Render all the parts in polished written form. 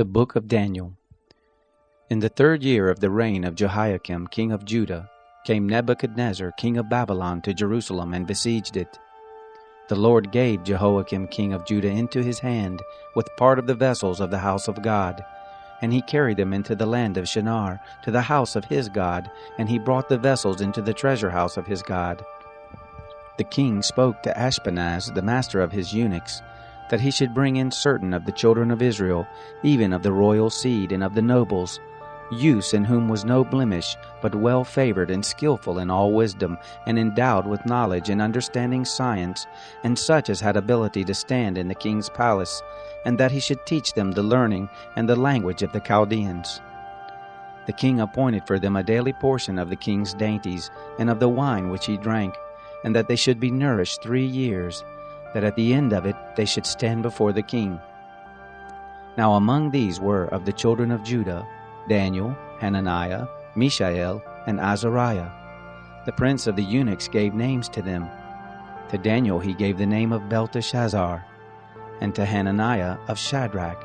The Book of Daniel. In the 3rd year of the reign of Jehoiakim king of Judah, came Nebuchadnezzar king of Babylon to Jerusalem and besieged it. The Lord gave Jehoiakim king of Judah into his hand with part of the vessels of the house of God, and he carried them into the land of Shinar, to the house of his God, and he brought the vessels into the treasure house of his God. The king spoke to Ashpenaz, the master of his eunuchs, that he should bring in certain of the children of Israel, even of the royal seed and of the nobles, youths in whom was no blemish, but well favored and skillful in all wisdom, and endowed with knowledge and understanding science, and such as had ability to stand in the king's palace, and that he should teach them the learning and the language of the Chaldeans. The king appointed for them a daily portion of the king's dainties, and of the wine which he drank, and that they should be nourished 3 years, that at the end of it they should stand before the king. Now among these were of the children of Judah Daniel, Hananiah, Mishael, and Azariah. The prince of the eunuchs gave names to them. To Daniel he gave the name of Belteshazzar, and to Hananiah of Shadrach,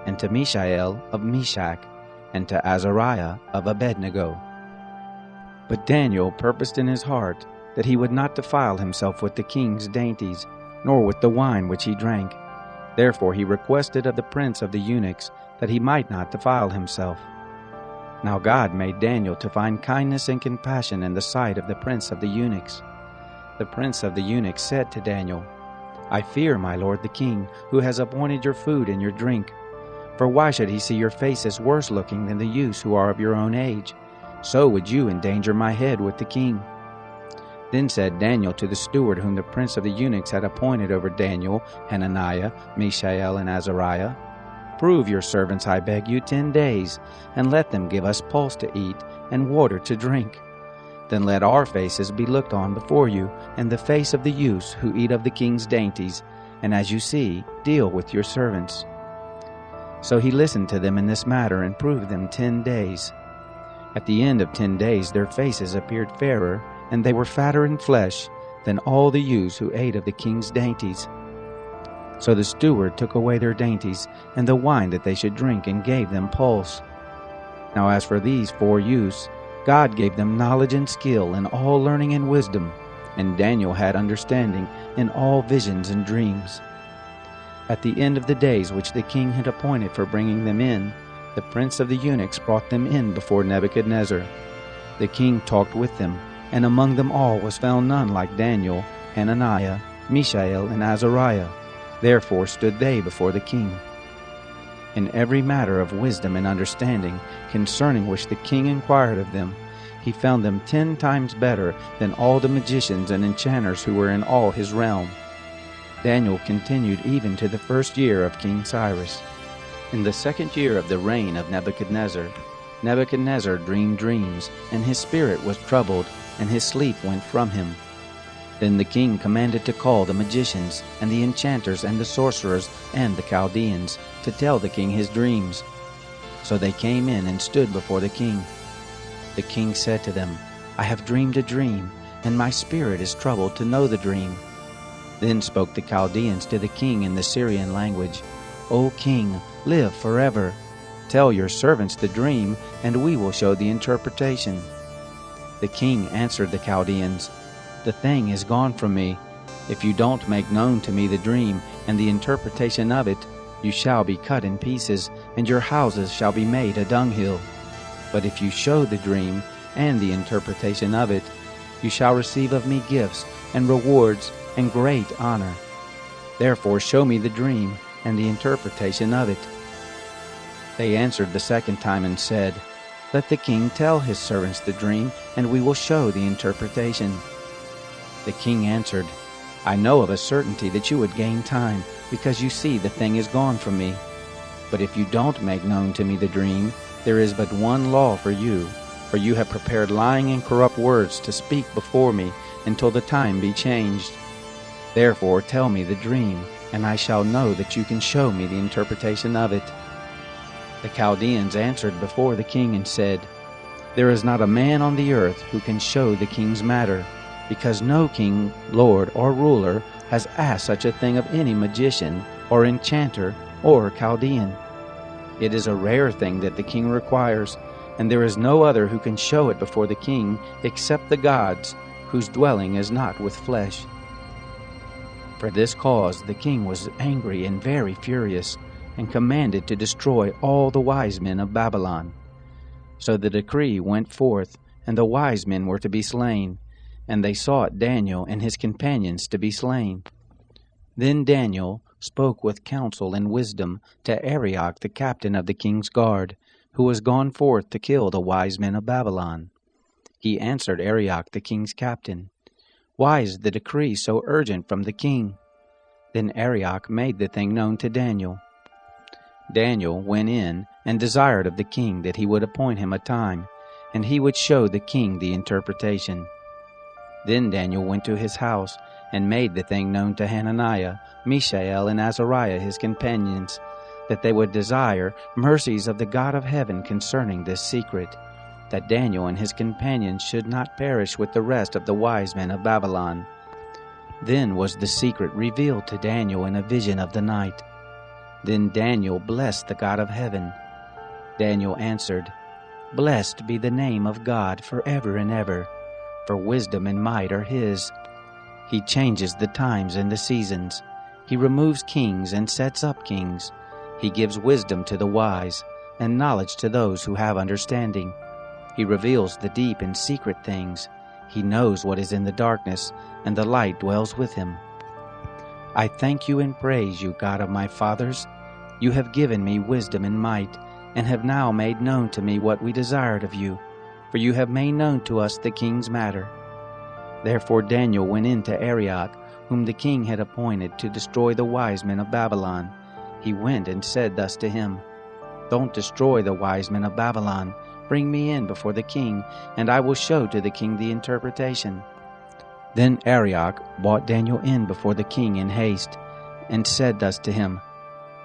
and to Mishael of Meshach, and to Azariah of Abednego. But Daniel purposed in his heart that he would not defile himself with the king's dainties, nor with the wine which he drank. Therefore he requested of the prince of the eunuchs that he might not defile himself. Now God made Daniel to find kindness and compassion in the sight of the prince of the eunuchs. The prince of the eunuchs said to Daniel, I fear my lord the king, who has appointed your food and your drink. For why should he see your faces worse looking than the youths who are of your own age? So would you endanger my head with the king. Then said Daniel to the steward whom the prince of the eunuchs had appointed over Daniel, Hananiah, Mishael, and Azariah, Prove your servants, I beg you, 10 days, and let them give us pulse to eat and water to drink. Then let our faces be looked on before you, and the face of the youths who eat of the king's dainties, and as you see, deal with your servants. So he listened to them in this matter, and proved them 10 days. At the end of 10 days their faces appeared fairer, and they were fatter in flesh than all the youths who ate of the king's dainties. So the steward took away their dainties, and the wine that they should drink, and gave them pulse. Now as for these 4 youths, God gave them knowledge and skill in all learning and wisdom, and Daniel had understanding in all visions and dreams. At the end of the days which the king had appointed for bringing them in, the prince of the eunuchs brought them in before Nebuchadnezzar. The king talked with them, and among them all was found none like Daniel, Hananiah, Mishael, and Azariah. Therefore stood they before the king. In every matter of wisdom and understanding, concerning which the king inquired of them, he found them 10 times better than all the magicians and enchanters who were in all his realm. Daniel continued even to the 1st year of King Cyrus. In the 2nd year of the reign of Nebuchadnezzar, Nebuchadnezzar dreamed dreams, and his spirit was troubled, and his sleep went from him. Then the king commanded to call the magicians, and the enchanters, and the sorcerers, and the Chaldeans, to tell the king his dreams. So they came in and stood before the king. The king said to them, I have dreamed a dream, and my spirit is troubled to know the dream. Then spoke the Chaldeans to the king in the Syrian language, O king, live forever. Tell your servants the dream, and we will show the interpretation. The king answered the Chaldeans, The thing is gone from me. If you don't make known to me the dream and the interpretation of it, you shall be cut in pieces, and your houses shall be made a dunghill. But if you show the dream and the interpretation of it, you shall receive of me gifts and rewards and great honor. Therefore show me the dream and the interpretation of it. They answered the 2nd time and said, Let the king tell his servants the dream, and we will show the interpretation. The king answered, I know of a certainty that you would gain time, because you see the thing is gone from me. But if you don't make known to me the dream, there is but one law for you have prepared lying and corrupt words to speak before me until the time be changed. Therefore tell me the dream, and I shall know that you can show me the interpretation of it. The Chaldeans answered before the king and said, There is not a man on the earth who can show the king's matter, because no king, lord, or ruler has asked such a thing of any magician, or enchanter, or Chaldean. It is a rare thing that the king requires, and there is no other who can show it before the king except the gods, whose dwelling is not with flesh. For this cause the king was angry and very furious, and commanded to destroy all the wise men of Babylon. So the decree went forth, and the wise men were to be slain, and they sought Daniel and his companions to be slain. Then Daniel spoke with counsel and wisdom to Arioch the captain of the king's guard, who was gone forth to kill the wise men of Babylon. He answered Arioch the king's captain, "Why is the decree so urgent from the king?" Then Arioch made the thing known to Daniel. Daniel went in and desired of the king that he would appoint him a time, and he would show the king the interpretation. Then Daniel went to his house, and made the thing known to Hananiah, Mishael, and Azariah his companions, that they would desire mercies of the God of heaven concerning this secret, that Daniel and his companions should not perish with the rest of the wise men of Babylon. Then was the secret revealed to Daniel in a vision of the night. Then Daniel blessed the God of heaven. Daniel answered, "Blessed be the name of God forever and ever, for wisdom and might are his. He changes the times and the seasons. He removes kings and sets up kings. He gives wisdom to the wise, and knowledge to those who have understanding. He reveals the deep and secret things. He knows what is in the darkness, and the light dwells with him. I thank you and praise you, God of my fathers. You have given me wisdom and might, and have now made known to me what we desired of you, for you have made known to us the king's matter." Therefore Daniel went in to Arioch, whom the king had appointed to destroy the wise men of Babylon. He went and said thus to him, "Don't destroy the wise men of Babylon. Bring me in before the king, and I will show to the king the interpretation." Then Arioch brought Daniel in before the king in haste, and said thus to him,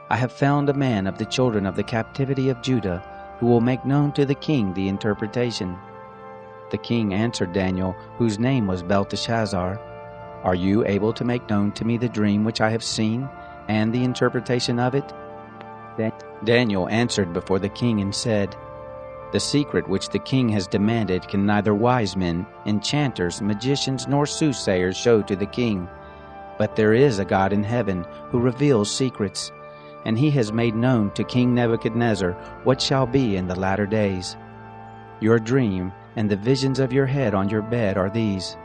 "I have found a man of the children of the captivity of Judah, who will make known to the king the interpretation." The king answered Daniel, whose name was Belteshazzar, "Are you able to make known to me the dream which I have seen, and the interpretation of it?" Daniel answered before the king and said, "The secret which the king has demanded can neither wise men, enchanters, magicians, nor soothsayers show to the king. But there is a God in heaven who reveals secrets, and he has made known to King Nebuchadnezzar what shall be in the latter days. Your dream and the visions of your head on your bed are these.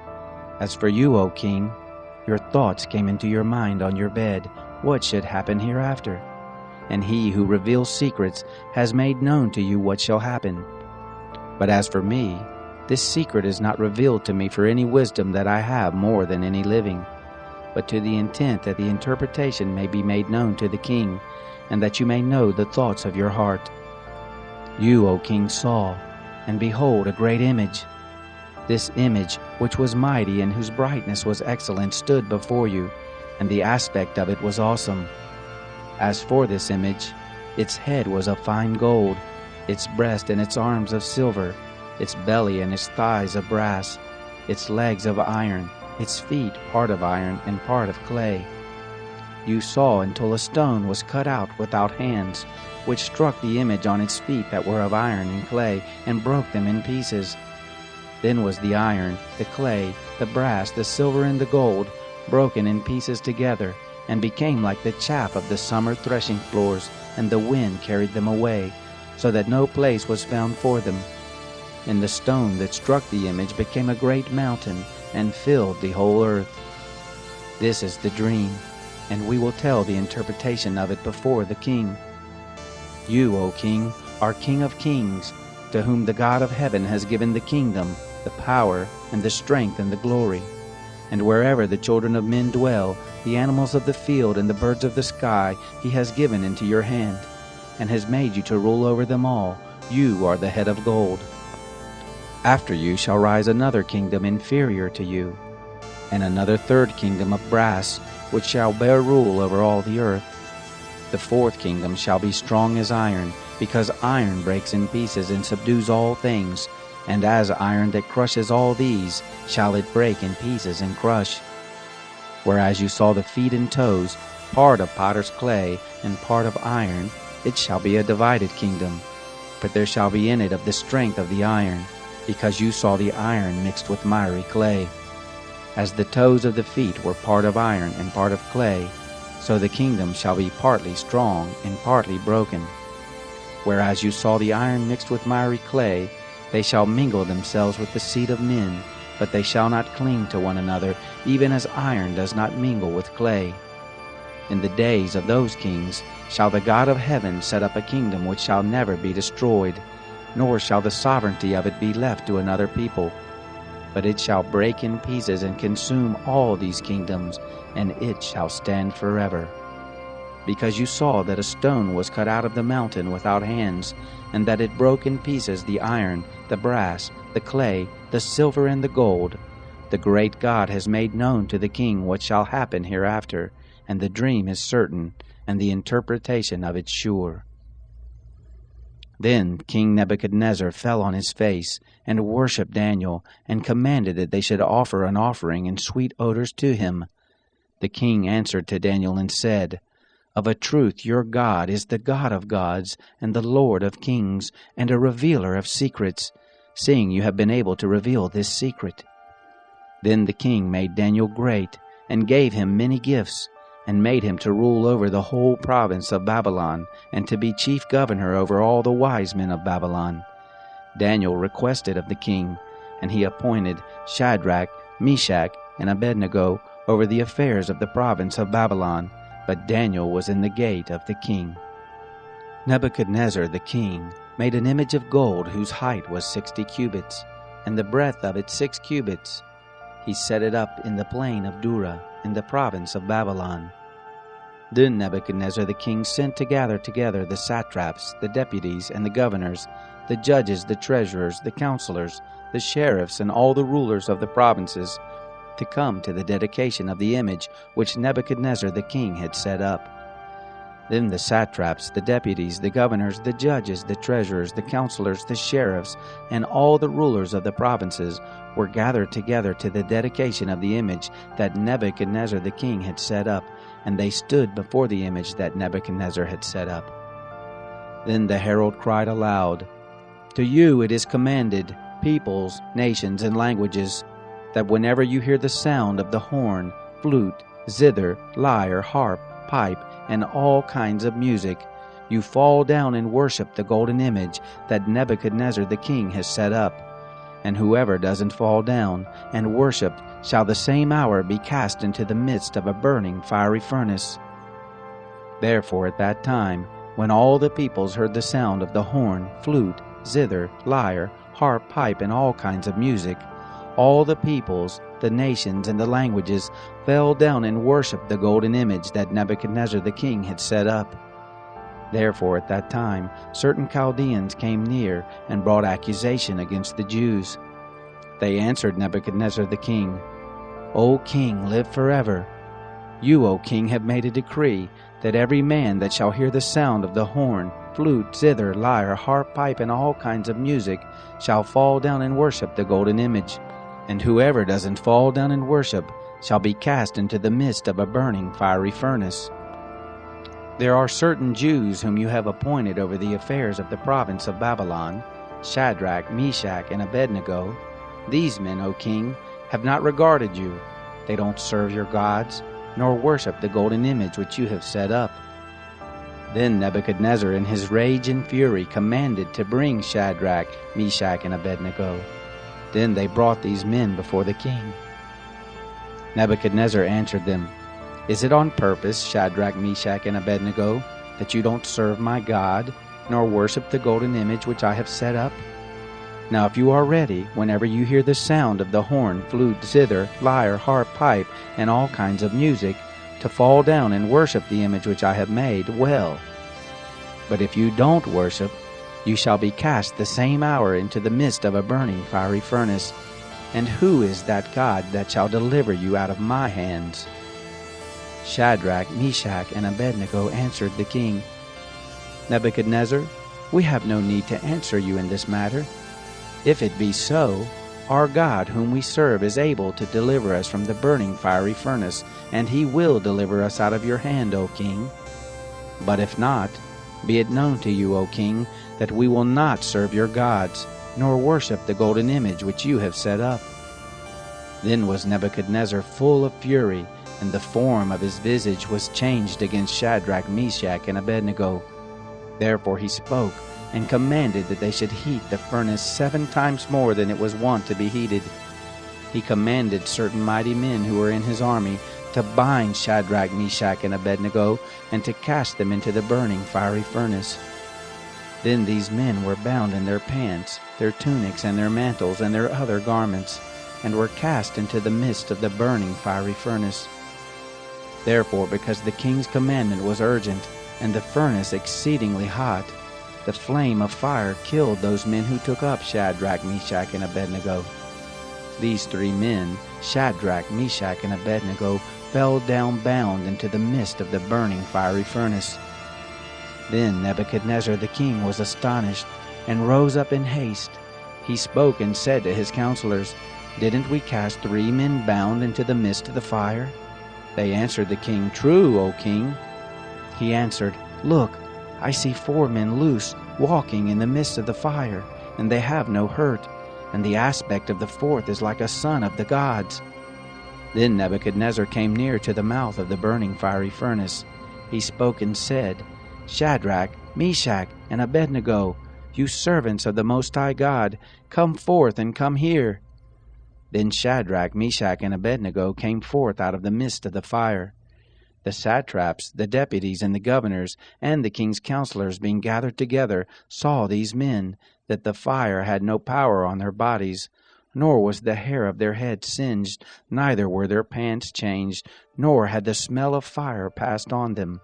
As for you, O king, your thoughts came into your mind on your bed, what should happen hereafter. And he who reveals secrets has made known to you what shall happen. But as for me, this secret is not revealed to me for any wisdom that I have more than any living, but to the intent that the interpretation may be made known to the king, and that you may know the thoughts of your heart. You, O king, saw, and behold, a great image. This image, which was mighty and whose brightness was excellent, stood before you, and the aspect of it was awesome. As for this image, its head was of fine gold, its breast and its arms of silver, its belly and its thighs of brass, its legs of iron, its feet part of iron and part of clay. You saw until a stone was cut out without hands, which struck the image on its feet that were of iron and clay, and broke them in pieces. Then was the iron, the clay, the brass, the silver, and the gold broken in pieces together, and became like the chaff of the summer threshing floors, and the wind carried them away, so that no place was found for them. And the stone that struck the image became a great mountain, and filled the whole earth. This is the dream, and we will tell the interpretation of it before the king. You, O king, are King of kings, to whom the God of heaven has given the kingdom, the power, and the strength, and the glory. And wherever the children of men dwell, the animals of the field and the birds of the sky he has given into your hand, and has made you to rule over them all. You are the head of gold. After you shall rise another kingdom inferior to you, and another third kingdom of brass, which shall bear rule over all the earth. The fourth kingdom shall be strong as iron, because iron breaks in pieces and subdues all things, and as iron that crushes all these, shall it break in pieces and crush. Whereas you saw the feet and toes, part of potter's clay and part of iron, it shall be a divided kingdom, but there shall be in it of the strength of the iron, because you saw the iron mixed with miry clay. As the toes of the feet were part of iron and part of clay, so the kingdom shall be partly strong and partly broken. Whereas you saw the iron mixed with miry clay, they shall mingle themselves with the seed of men, but they shall not cling to one another, even as iron does not mingle with clay. In the days of those kings shall the God of heaven set up a kingdom which shall never be destroyed, nor shall the sovereignty of it be left to another people. But it shall break in pieces and consume all these kingdoms, and it shall stand forever. Because you saw that a stone was cut out of the mountain without hands, and that it broke in pieces the iron, the brass, the clay, the silver, and the gold, the great God has made known to the king what shall happen hereafter, and the dream is certain, and the interpretation of it sure. Then King Nebuchadnezzar fell on his face, and worshipped Daniel, and commanded that they should offer an offering and sweet odors to him. The king answered to Daniel and said, Of a truth your God is the God of gods, and the Lord of kings, and a revealer of secrets, seeing you have been able to reveal this secret. Then the king made Daniel great, and gave him many gifts, and made him to rule over the whole province of Babylon, and to be chief governor over all the wise men of Babylon. Daniel requested of the king, and he appointed Shadrach, Meshach, and Abednego over the affairs of the province of Babylon, but Daniel was in the gate of the king. Nebuchadnezzar the king made an image of gold whose height was 60 cubits, and the breadth of it 6 cubits. He set it up in the plain of Dura, in the province of Babylon. Then Nebuchadnezzar the king sent to gather together the satraps, the deputies, and the governors, the judges, the treasurers, the counselors, the sheriffs, and all the rulers of the provinces, to come to the dedication of the image which Nebuchadnezzar the king had set up. Then the satraps, the deputies, the governors, the judges, the treasurers, the counselors, the sheriffs, and all the rulers of the provinces were gathered together to the dedication of the image that Nebuchadnezzar the king had set up, and they stood before the image that Nebuchadnezzar had set up. Then the herald cried aloud, To you it is commanded, peoples, nations, and languages, that whenever you hear the sound of the horn, flute, zither, lyre, harp, pipe, and all kinds of music, you fall down and worship the golden image that Nebuchadnezzar the king has set up. And whoever doesn't fall down and worship shall the same hour be cast into the midst of a burning fiery furnace. Therefore at that time, when all the peoples heard the sound of the horn, flute, zither, lyre, harp, pipe, and all kinds of music, all the peoples, the nations, and the languages fell down and worshipped the golden image that Nebuchadnezzar the king had set up. Therefore at that time certain Chaldeans came near and brought accusation against the Jews. They answered Nebuchadnezzar the king, O king, live forever. You, O king, have made a decree that every man that shall hear the sound of the horn, flute, zither, lyre, harp, pipe, and all kinds of music shall fall down and worship the golden image. And whoever doesn't fall down and worship shall be cast into the midst of a burning fiery furnace. There are certain Jews whom you have appointed over the affairs of the province of Babylon, Shadrach, Meshach, and Abednego. These men, O king, have not regarded you. They don't serve your gods, nor worship the golden image which you have set up. Then Nebuchadnezzar in his rage and fury commanded to bring Shadrach, Meshach, and Abednego. Then they brought these men before the king. Nebuchadnezzar answered them, Is it on purpose, Shadrach, Meshach, and Abednego, that you don't serve my God, nor worship the golden image which I have set up? Now if you are ready, whenever you hear the sound of the horn, flute, zither, lyre, harp, pipe, and all kinds of music, to fall down and worship the image which I have made, well. But if you don't worship, you shall be cast the same hour into the midst of a burning fiery furnace. And who is that God that shall deliver you out of my hands? Shadrach, Meshach, and Abednego answered the king, Nebuchadnezzar, we have no need to answer you in this matter. If it be so, our God whom we serve is able to deliver us from the burning fiery furnace, and he will deliver us out of your hand, O king. But if not, Be it known to you, O king, that we will not serve your gods, nor worship the golden image which you have set up." Then was Nebuchadnezzar full of fury, and the form of his visage was changed against Shadrach, Meshach, and Abednego. Therefore he spoke, and commanded that they should heat the furnace 7 times more than it was wont to be heated. He commanded certain mighty men who were in his army to bind Shadrach, Meshach, and Abednego, and to cast them into the burning fiery furnace. Then these men were bound in their pants, their tunics, and their mantles, and their other garments, and were cast into the midst of the burning fiery furnace. Therefore, because the king's commandment was urgent, and the furnace exceedingly hot, the flame of fire killed those men who took up Shadrach, Meshach, and Abednego. These 3 men, Shadrach, Meshach, and Abednego, fell down bound into the midst of the burning fiery furnace. Then Nebuchadnezzar the king was astonished, and rose up in haste. He spoke and said to his counselors, "Didn't we cast 3 men bound into the midst of the fire?" They answered the king, "True, O king." He answered, "Look, I see 4 men loose, walking in the midst of the fire, and they have no hurt, and the aspect of the 4th is like a son of the gods." Then Nebuchadnezzar came near to the mouth of the burning fiery furnace. He spoke and said, "Shadrach, Meshach, and Abednego, you servants of the Most High God, come forth and come here." Then Shadrach, Meshach, and Abednego came forth out of the midst of the fire. The satraps, the deputies, and the governors, and the king's counselors being gathered together, saw these men, that the fire had no power on their bodies, nor was the hair of their heads singed, neither were their pants changed, nor had the smell of fire passed on them.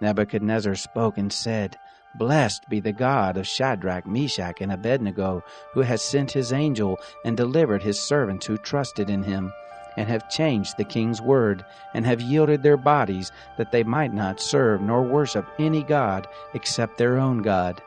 Nebuchadnezzar spoke and said, "Blessed be the God of Shadrach, Meshach, and Abednego, who has sent his angel and delivered his servants who trusted in him, and have changed the king's word, and have yielded their bodies, that they might not serve nor worship any god except their own God.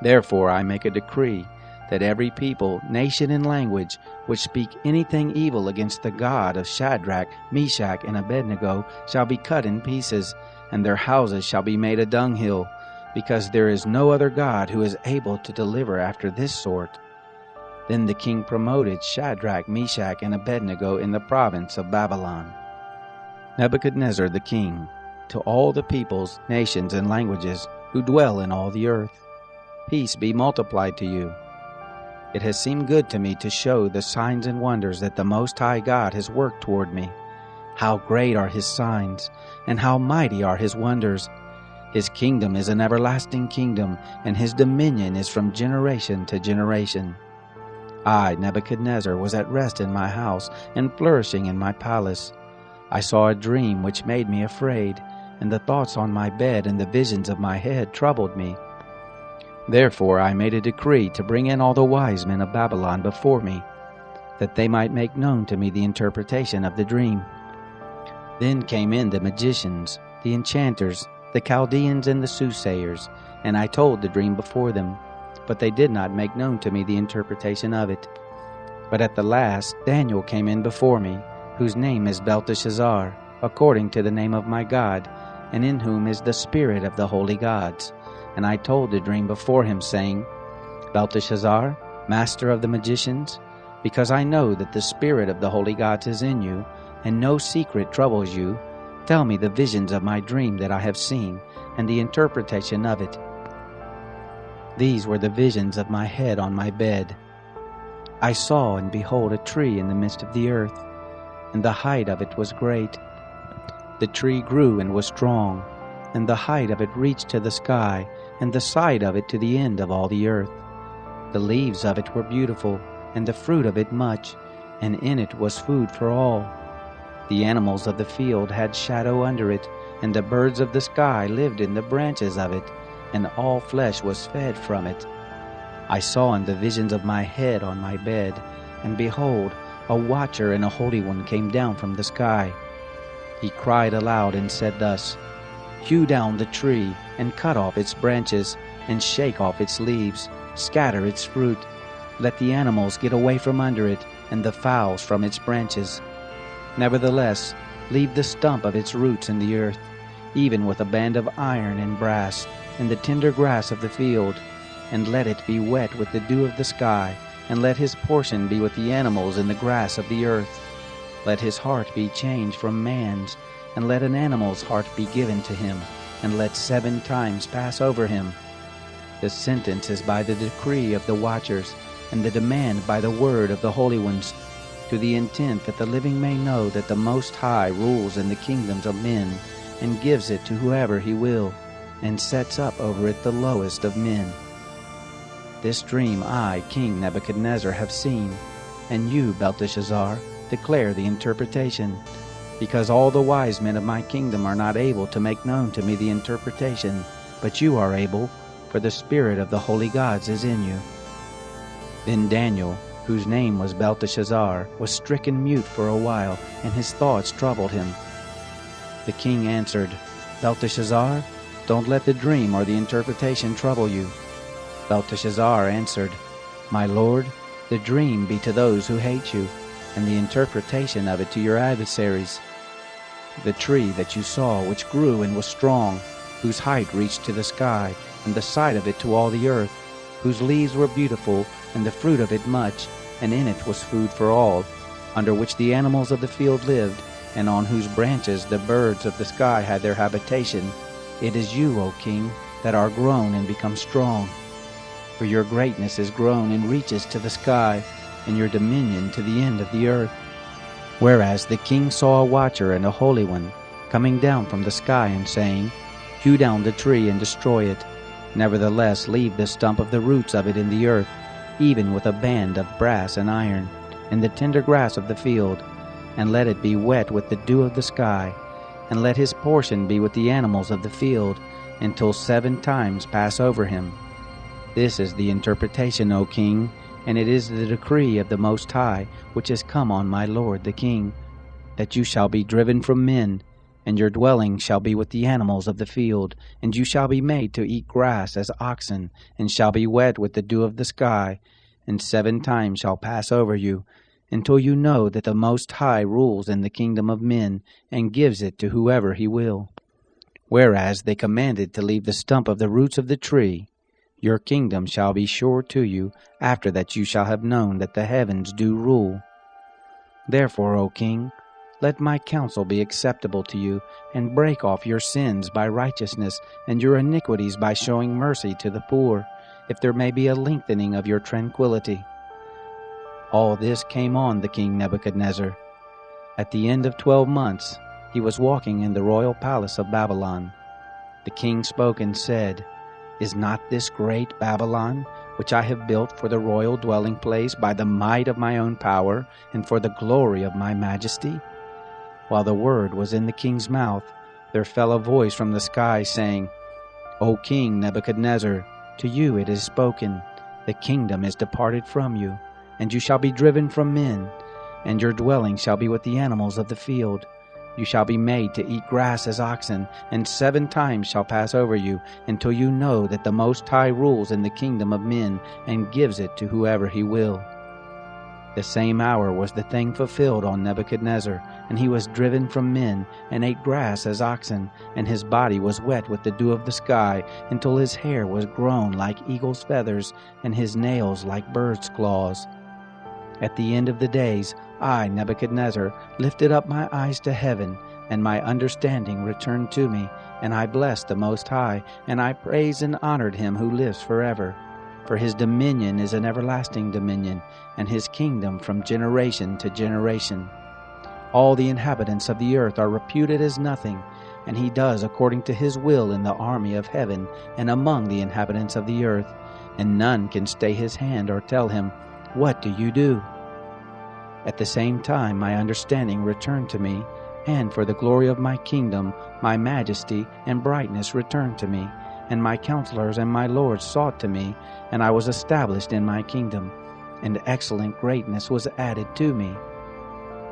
Therefore I make a decree, that every people, nation, and language which speak anything evil against the God of Shadrach, Meshach, and Abednego shall be cut in pieces, and their houses shall be made a dunghill, because there is no other God who is able to deliver after this sort." Then the king promoted Shadrach, Meshach, and Abednego in the province of Babylon. Nebuchadnezzar the king, to all the peoples, nations, and languages who dwell in all the earth, peace be multiplied to you. It has seemed good to me to show the signs and wonders that the Most High God has worked toward me. How great are his signs, and how mighty are his wonders! His kingdom is an everlasting kingdom, and his dominion is from generation to generation. I, Nebuchadnezzar, was at rest in my house, and flourishing in my palace. I saw a dream which made me afraid, and the thoughts on my bed and the visions of my head troubled me. Therefore I made a decree to bring in all the wise men of Babylon before me, that they might make known to me the interpretation of the dream. Then came in the magicians, the enchanters, the Chaldeans, and the soothsayers, and I told the dream before them, but they did not make known to me the interpretation of it. But at the last Daniel came in before me, whose name is Belteshazzar, according to the name of my God, and in whom is the spirit of the holy gods. And I told the dream before him, saying, Belteshazzar, master of the magicians, because I know that the spirit of the holy gods is in you, and no secret troubles you, tell me the visions of my dream that I have seen, and the interpretation of it. These were the visions of my head on my bed. I saw, and behold, a tree in the midst of the earth, and the height of it was great. The tree grew and was strong, and the height of it reached to the sky, and the side of it to the end of all the earth. The leaves of it were beautiful, and the fruit of it much, and in it was food for all. The animals of the field had shadow under it, and the birds of the sky lived in the branches of it, and all flesh was fed from it. I saw in the visions of my head on my bed, and behold, a watcher and a holy one came down from the sky. He cried aloud and said thus, Hew down the tree, and cut off its branches, and shake off its leaves, scatter its fruit. Let the animals get away from under it, and the fowls from its branches. Nevertheless, leave the stump of its roots in the earth, even with a band of iron and brass, and the tender grass of the field. And let it be wet with the dew of the sky, and let his portion be with the animals in the grass of the earth. Let his heart be changed from man's, and let an animal's heart be given to him, and let 7 times pass over him. The sentence is by the decree of the watchers, and the demand by the word of the holy ones, to the intent that the living may know that the Most High rules in the kingdoms of men, and gives it to whoever he will, and sets up over it the lowest of men. This dream I, King Nebuchadnezzar, have seen, and you, Belteshazzar, declare the interpretation, because all the wise men of my kingdom are not able to make known to me the interpretation, but you are able, for the spirit of the holy gods is in you. Then Daniel, whose name was Belteshazzar, was stricken mute for a while, and his thoughts troubled him. The king answered, Belteshazzar, don't let the dream or the interpretation trouble you. Belteshazzar answered, My lord, the dream be to those who hate you, and the interpretation of it to your adversaries. The tree that you saw, which grew and was strong, whose height reached to the sky, and the sight of it to all the earth, whose leaves were beautiful, and the fruit of it much, and in it was food for all, under which the animals of the field lived, and on whose branches the birds of the sky had their habitation. It is you, O king, that are grown and become strong. For your greatness is grown and reaches to the sky, and your dominion to the end of the earth. Whereas the king saw a watcher and a holy one coming down from the sky, and saying, Hew down the tree and destroy it. Nevertheless leave the stump of the roots of it in the earth, even with a band of brass and iron, and the tender grass of the field, and let it be wet with the dew of the sky, and let his portion be with the animals of the field, until 7 times pass over him. This is the interpretation, O king, and it is the decree of the Most High, which is come on my lord the king, that you shall be driven from men, and your dwelling shall be with the animals of the field, and you shall be made to eat grass as oxen, and shall be wet with the dew of the sky, and 7 times shall pass over you, until you know that the Most High rules in the kingdom of men, and gives it to whoever he will. Whereas they commanded to leave the stump of the roots of the tree, your kingdom shall be sure to you, after that you shall have known that the heavens do rule. Therefore, O king, let my counsel be acceptable to you, and break off your sins by righteousness, and your iniquities by showing mercy to the poor, if there may be a lengthening of your tranquility. All this came on the king Nebuchadnezzar. At the end of 12 months, he was walking in the royal palace of Babylon. The king spoke and said, Is not this great Babylon, which I have built for the royal dwelling place by the might of my own power, and for the glory of my majesty? While the word was in the king's mouth, there fell a voice from the sky, saying, O king Nebuchadnezzar, to you it is spoken, the kingdom is departed from you, and you shall be driven from men, and your dwelling shall be with the animals of the field. You shall be made to eat grass as oxen, and 7 times shall pass over you, until you know that the Most High rules in the kingdom of men, and gives it to whoever he will. The same hour was the thing fulfilled on Nebuchadnezzar, and he was driven from men, and ate grass as oxen, and his body was wet with the dew of the sky, until his hair was grown like eagle's feathers, and his nails like birds' claws. At the end of the days, I, Nebuchadnezzar, lifted up my eyes to heaven, and my understanding returned to me, and I blessed the Most High, and I praised and honored him who lives forever. For his dominion is an everlasting dominion, and his kingdom from generation to generation. All the inhabitants of the earth are reputed as nothing, and he does according to his will in the army of heaven and among the inhabitants of the earth, and none can stay his hand or tell him, What do you do? At the same time my understanding returned to me, and for the glory of my kingdom my majesty and brightness returned to me, and my counselors and my lords sought to me, and I was established in my kingdom, and excellent greatness was added to me.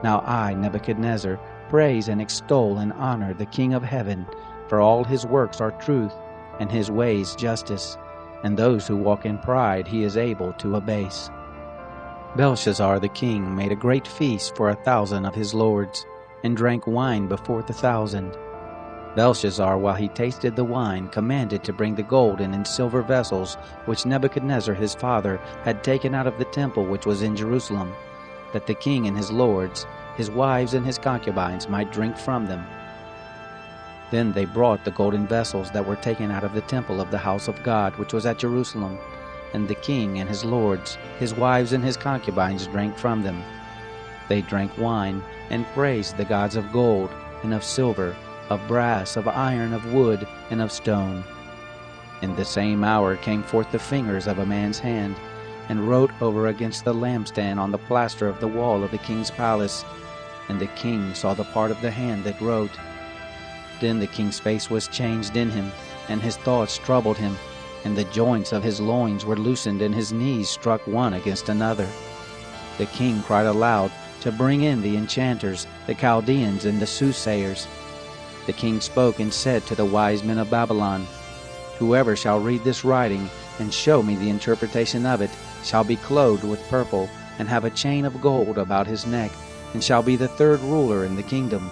Now I, Nebuchadnezzar, praise and extol and honor the King of heaven, for all his works are truth, and his ways justice, and those who walk in pride he is able to abase. Belshazzar the king made a great feast for 1,000 of his lords, and drank wine before the 1,000. Belshazzar, while he tasted the wine, commanded to bring the golden and silver vessels which Nebuchadnezzar his father had taken out of the temple which was in Jerusalem, that the king and his lords, his wives and his concubines might drink from them. Then they brought the golden vessels that were taken out of the temple of the house of God which was at Jerusalem, and the king and his lords, his wives and his concubines drank from them. They drank wine, and praised the gods of gold, and of silver, of brass, of iron, of wood, and of stone. In the same hour came forth the fingers of a man's hand, and wrote over against the lampstand on the plaster of the wall of the king's palace. And the king saw the part of the hand that wrote. Then the king's face was changed in him, and his thoughts troubled him, and the joints of his loins were loosened, and his knees struck one against another. The king cried aloud to bring in the enchanters, the Chaldeans, and the soothsayers. The king spoke and said to the wise men of Babylon, Whoever shall read this writing, and show me the interpretation of it, shall be clothed with purple, and have a chain of gold about his neck, and shall be the third ruler in the kingdom.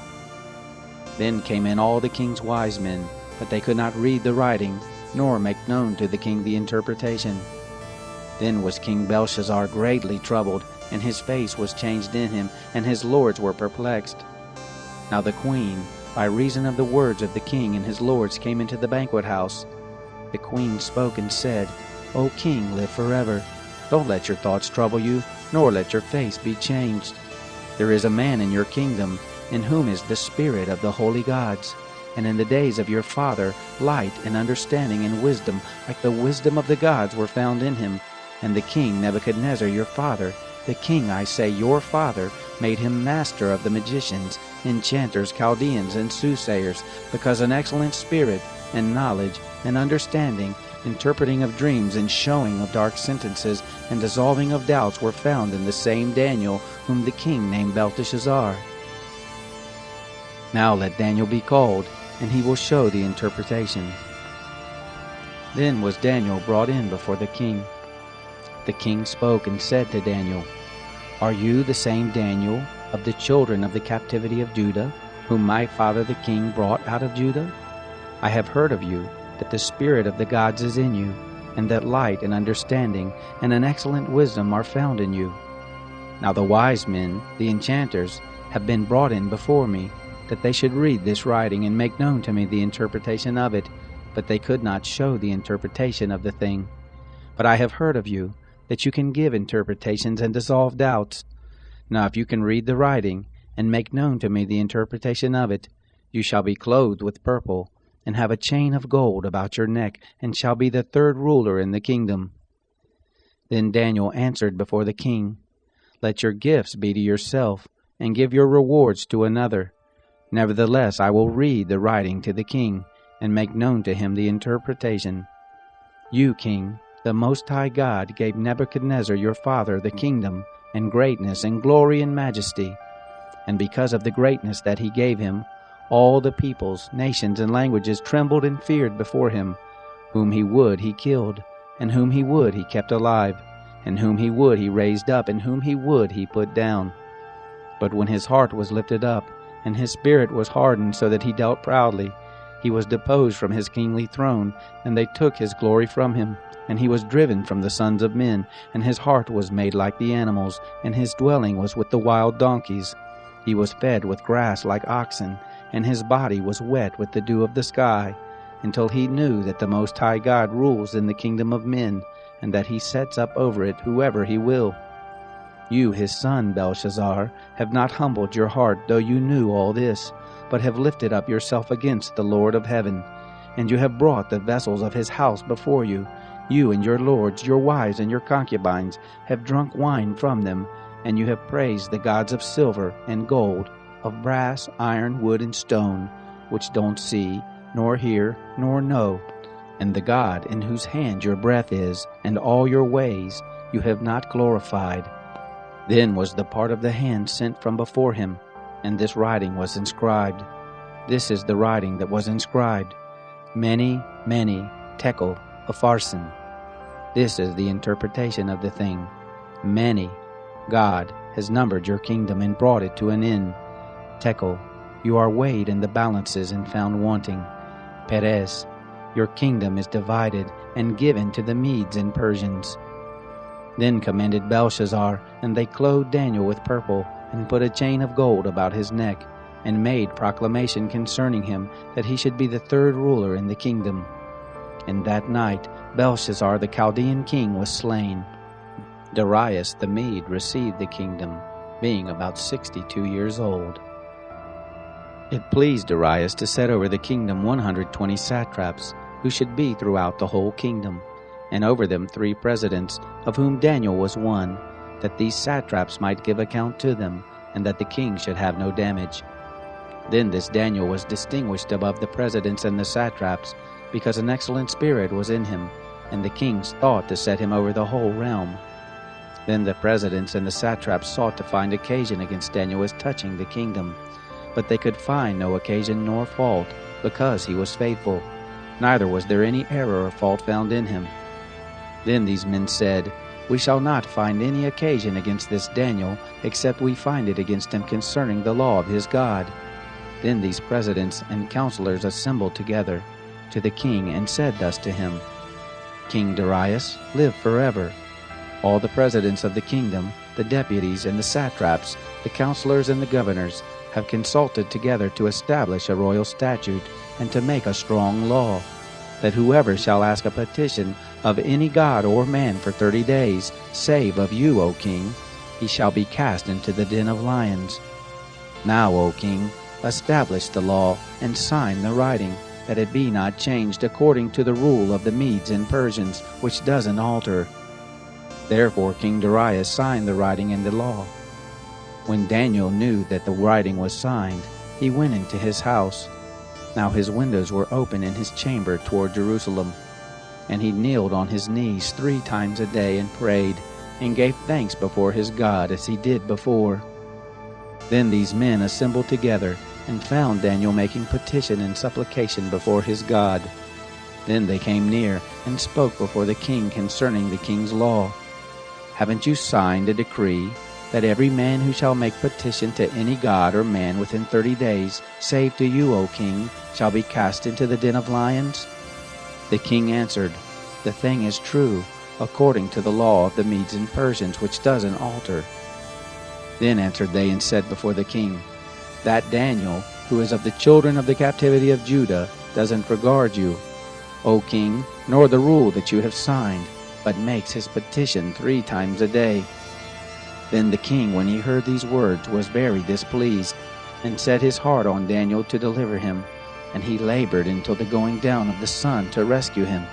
Then came in all the king's wise men, but they could not read the writing, nor make known to the king the interpretation. Then was King Belshazzar greatly troubled, and his face was changed in him, and his lords were perplexed. Now the queen, by reason of the words of the king and his lords, came into the banquet house. The queen spoke and said, O king, live forever. Don't let your thoughts trouble you, nor let your face be changed. There is a man in your kingdom, in whom is the spirit of the holy gods. And in the days of your father, light and understanding and wisdom, like the wisdom of the gods, were found in him. And the king Nebuchadnezzar your father, the king, I say, your father, made him master of the magicians, enchanters, Chaldeans, and soothsayers, because an excellent spirit, and knowledge, and understanding, interpreting of dreams, and showing of dark sentences, and dissolving of doubts were found in the same Daniel, whom the king named Belteshazzar. Now let Daniel be called, and he will show the interpretation. Then was Daniel brought in before the king. The king spoke and said to Daniel, Are you the same Daniel of the children of the captivity of Judah, whom my father the king brought out of Judah? I have heard of you, that the spirit of the gods is in you, and that light and understanding and an excellent wisdom are found in you. Now the wise men, the enchanters, have been brought in before me, that they should read this writing and make known to me the interpretation of it, but they could not show the interpretation of the thing. But I have heard of you, that you can give interpretations and dissolve doubts. Now if you can read the writing, and make known to me the interpretation of it, you shall be clothed with purple, and have a chain of gold about your neck, and shall be the third ruler in the kingdom. Then Daniel answered before the king, Let your gifts be to yourself, and give your rewards to another. Nevertheless I will read the writing to the king, and make known to him the interpretation. You, king, the Most High God gave Nebuchadnezzar your father the kingdom, and greatness, and glory, and majesty. And because of the greatness that he gave him, all the peoples, nations, and languages trembled and feared before him. Whom he would he killed, and whom he would he kept alive, and whom he would he raised up, and whom he would he put down. But when his heart was lifted up, and his spirit was hardened so that he dealt proudly, he was deposed from his kingly throne, and they took his glory from him. And he was driven from the sons of men, and his heart was made like the animals, and his dwelling was with the wild donkeys. He was fed with grass like oxen, and his body was wet with the dew of the sky, until he knew that the Most High God rules in the kingdom of men, and that he sets up over it whoever he will. You, his son, Belshazzar, have not humbled your heart, though you knew all this, but have lifted up yourself against the Lord of heaven. And you have brought the vessels of his house before you. You and your lords, your wives, and your concubines have drunk wine from them, and you have praised the gods of silver and gold, of brass, iron, wood, and stone, which don't see, nor hear, nor know. And the God in whose hand your breath is, and all your ways, you have not glorified. Then was the part of the hand sent from before him, and this writing was inscribed. This is the writing that was inscribed. Many, tekel, upharsin. This is the interpretation of the thing. Many. God has numbered your kingdom and brought it to an end. Tekel. you are weighed in the balances and found wanting. Perez, your kingdom is divided and given to the Medes and Persians. Then commanded Belshazzar, and they clothed Daniel with purple, and put a chain of gold about his neck, and made proclamation concerning him that he should be the third ruler in the kingdom. And that night Belshazzar the Chaldean king was slain. Darius the Mede received the kingdom, being about 62 years old. It pleased Darius to set over the kingdom 120 satraps, who should be throughout the whole kingdom, and over them 3 presidents, of whom Daniel was one, that these satraps might give account to them, and that the king should have no damage. Then this Daniel was distinguished above the presidents and the satraps, because an excellent spirit was in him, and the kings thought to set him over the whole realm. Then the presidents and the satraps sought to find occasion against Daniel as touching the kingdom, but they could find no occasion nor fault, because he was faithful, neither was there any error or fault found in him. Then these men said, We shall not find any occasion against this Daniel, except we find it against him concerning the law of his God. Then these presidents and counselors assembled together to the king, and said thus to him, King Darius, live forever. All the presidents of the kingdom, the deputies and the satraps, the counselors and the governors, have consulted together to establish a royal statute, and to make a strong law, that whoever shall ask a petition of any god or man for 30 days, save of you, O king, he shall be cast into the den of lions. Now, O king, establish the law, and sign the writing, that it be not changed according to the rule of the Medes and Persians, which doesn't alter. Therefore King Darius signed the writing and the law. When Daniel knew that the writing was signed, he went into his house. Now his windows were open in his chamber toward Jerusalem. And he kneeled on his knees 3 times a day and prayed, and gave thanks before his God as he did before. Then these men assembled together, and found Daniel making petition and supplication before his God. Then they came near, and spoke before the king concerning the king's law. Haven't you signed a decree, that every man who shall make petition to any god or man within 30 days, save to you, O king, shall be cast into the den of lions? The king answered, The thing is true, according to the law of the Medes and Persians, which doesn't alter. Then answered they and said before the king, That Daniel, who is of the children of the captivity of Judah, doesn't regard you, O king, nor the rule that you have signed, but makes his petition 3 times a day. Then the king, when he heard these words, was very displeased, and set his heart on Daniel to deliver him, and he labored until the going down of the sun to rescue him.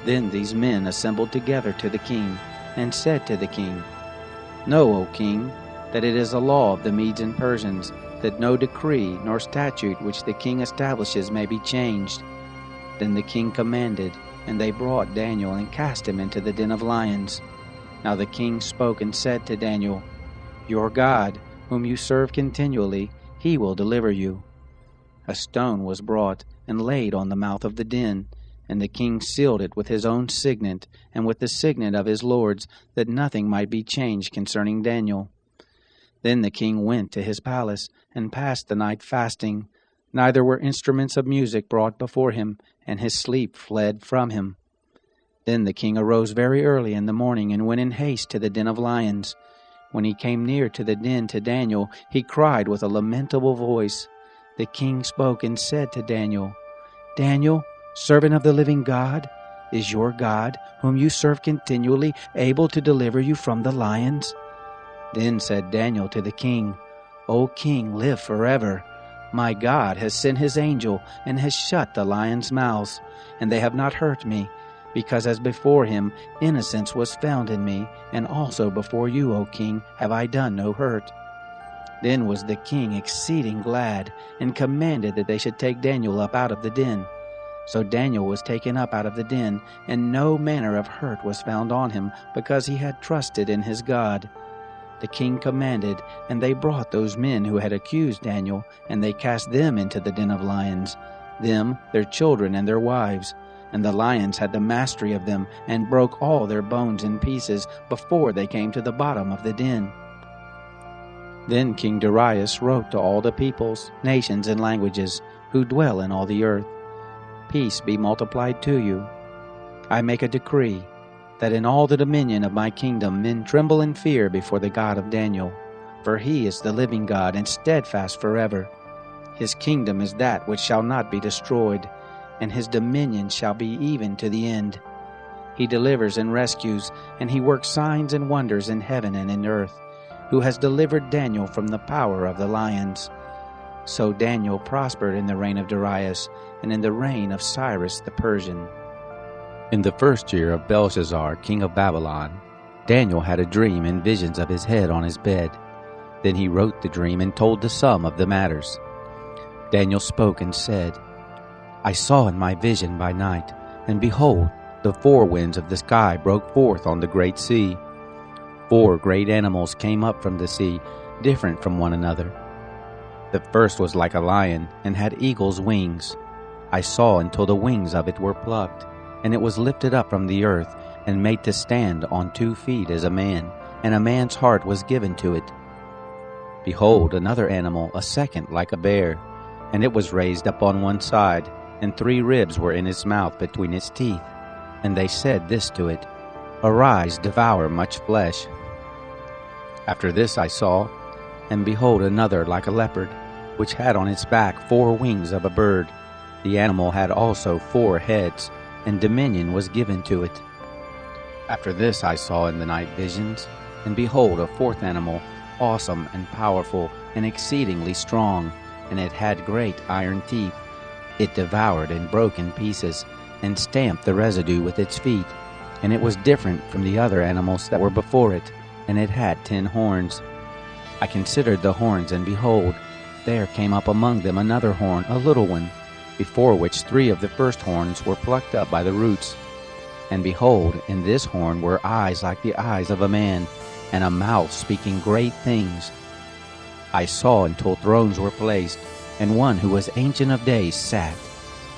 Then these men assembled together to the king, and said to the king, Know, O king, that it is a law of the Medes and Persians, that no decree nor statute which the king establishes may be changed. Then the king commanded, and they brought Daniel and cast him into the den of lions. Now the king spoke and said to Daniel, Your God, whom you serve continually, he will deliver you. A stone was brought and laid on the mouth of the den, and the king sealed it with his own signet, and with the signet of his lords, that nothing might be changed concerning Daniel. Then the king went to his palace, and passed the night fasting. Neither were instruments of music brought before him, and his sleep fled from him. Then the king arose very early in the morning, and went in haste to the den of lions. When he came near to the den to Daniel, he cried with a lamentable voice. The king spoke and said to Daniel, Daniel, servant of the living God, is your God, whom you serve continually, able to deliver you from the lions? Then said Daniel to the king, O king, live forever. My God has sent his angel, and has shut the lions' mouths, and they have not hurt me, because as before him innocence was found in me, and also before you, O king, have I done no hurt. Then was the king exceeding glad, and commanded that they should take Daniel up out of the den. So Daniel was taken up out of the den, and no manner of hurt was found on him, because he had trusted in his God. The king commanded, and they brought those men who had accused Daniel, and they cast them into the den of lions, them, their children, and their wives. And the lions had the mastery of them, and broke all their bones in pieces, before they came to the bottom of the den. Then King Darius wrote to all the peoples, nations, and languages who dwell in all the earth, Peace be multiplied to you. I make a decree that in all the dominion of my kingdom men tremble in fear before the God of Daniel, for he is the living God and steadfast forever. His kingdom is that which shall not be destroyed, and his dominion shall be even to the end. He delivers and rescues, and he works signs and wonders in heaven and in earth, who has delivered Daniel from the power of the lions. So Daniel prospered in the reign of Darius, and in the reign of Cyrus the Persian. In the first year of Belshazzar, king of Babylon, Daniel had a dream and visions of his head on his bed. Then he wrote the dream and told the sum of the matters. Daniel spoke and said, I saw in my vision by night, and behold, the four winds of the sky broke forth on the great sea. 4 great animals came up from the sea, different from one another. The first was like a lion, and had eagle's wings. I saw until the wings of it were plucked, and it was lifted up from the earth, and made to stand on 2 feet as a man, and a man's heart was given to it. Behold, another animal, a second like a bear, and it was raised up on one side, and 3 ribs were in its mouth between its teeth. And they said this to it, Arise, devour much flesh. After this I saw, and behold another like a leopard, which had on its back 4 wings of a bird. The animal had also 4 heads, and dominion was given to it. After this I saw in the night visions, and behold a 4th animal, awesome and powerful, and exceedingly strong, and it had great iron teeth. It devoured and broke in pieces, and stamped the residue with its feet. And it was different from the other animals that were before it, and it had 10 horns. I considered the horns, and behold, there came up among them another horn, a little one, before which 3 of the first horns were plucked up by the roots. And behold, in this horn were eyes like the eyes of a man, and a mouth speaking great things. I saw until thrones were placed, and one who was Ancient of Days sat.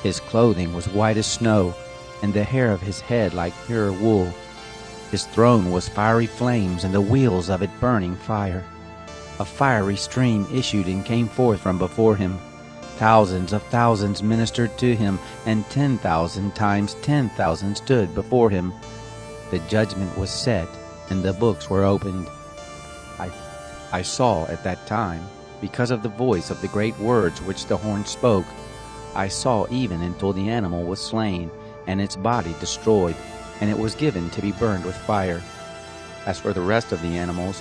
His clothing was white as snow, and the hair of his head like pure wool. His throne was fiery flames, and the wheels of it burning fire. A fiery stream issued and came forth from before him. Thousands of thousands ministered to him, and 10,000 times 10,000 stood before him. The judgment was set, and the books were opened. I saw at that time, because of the voice of the great words which the horn spoke, I saw even until the animal was slain, and its body destroyed, and it was given to be burned with fire. As for the rest of the animals,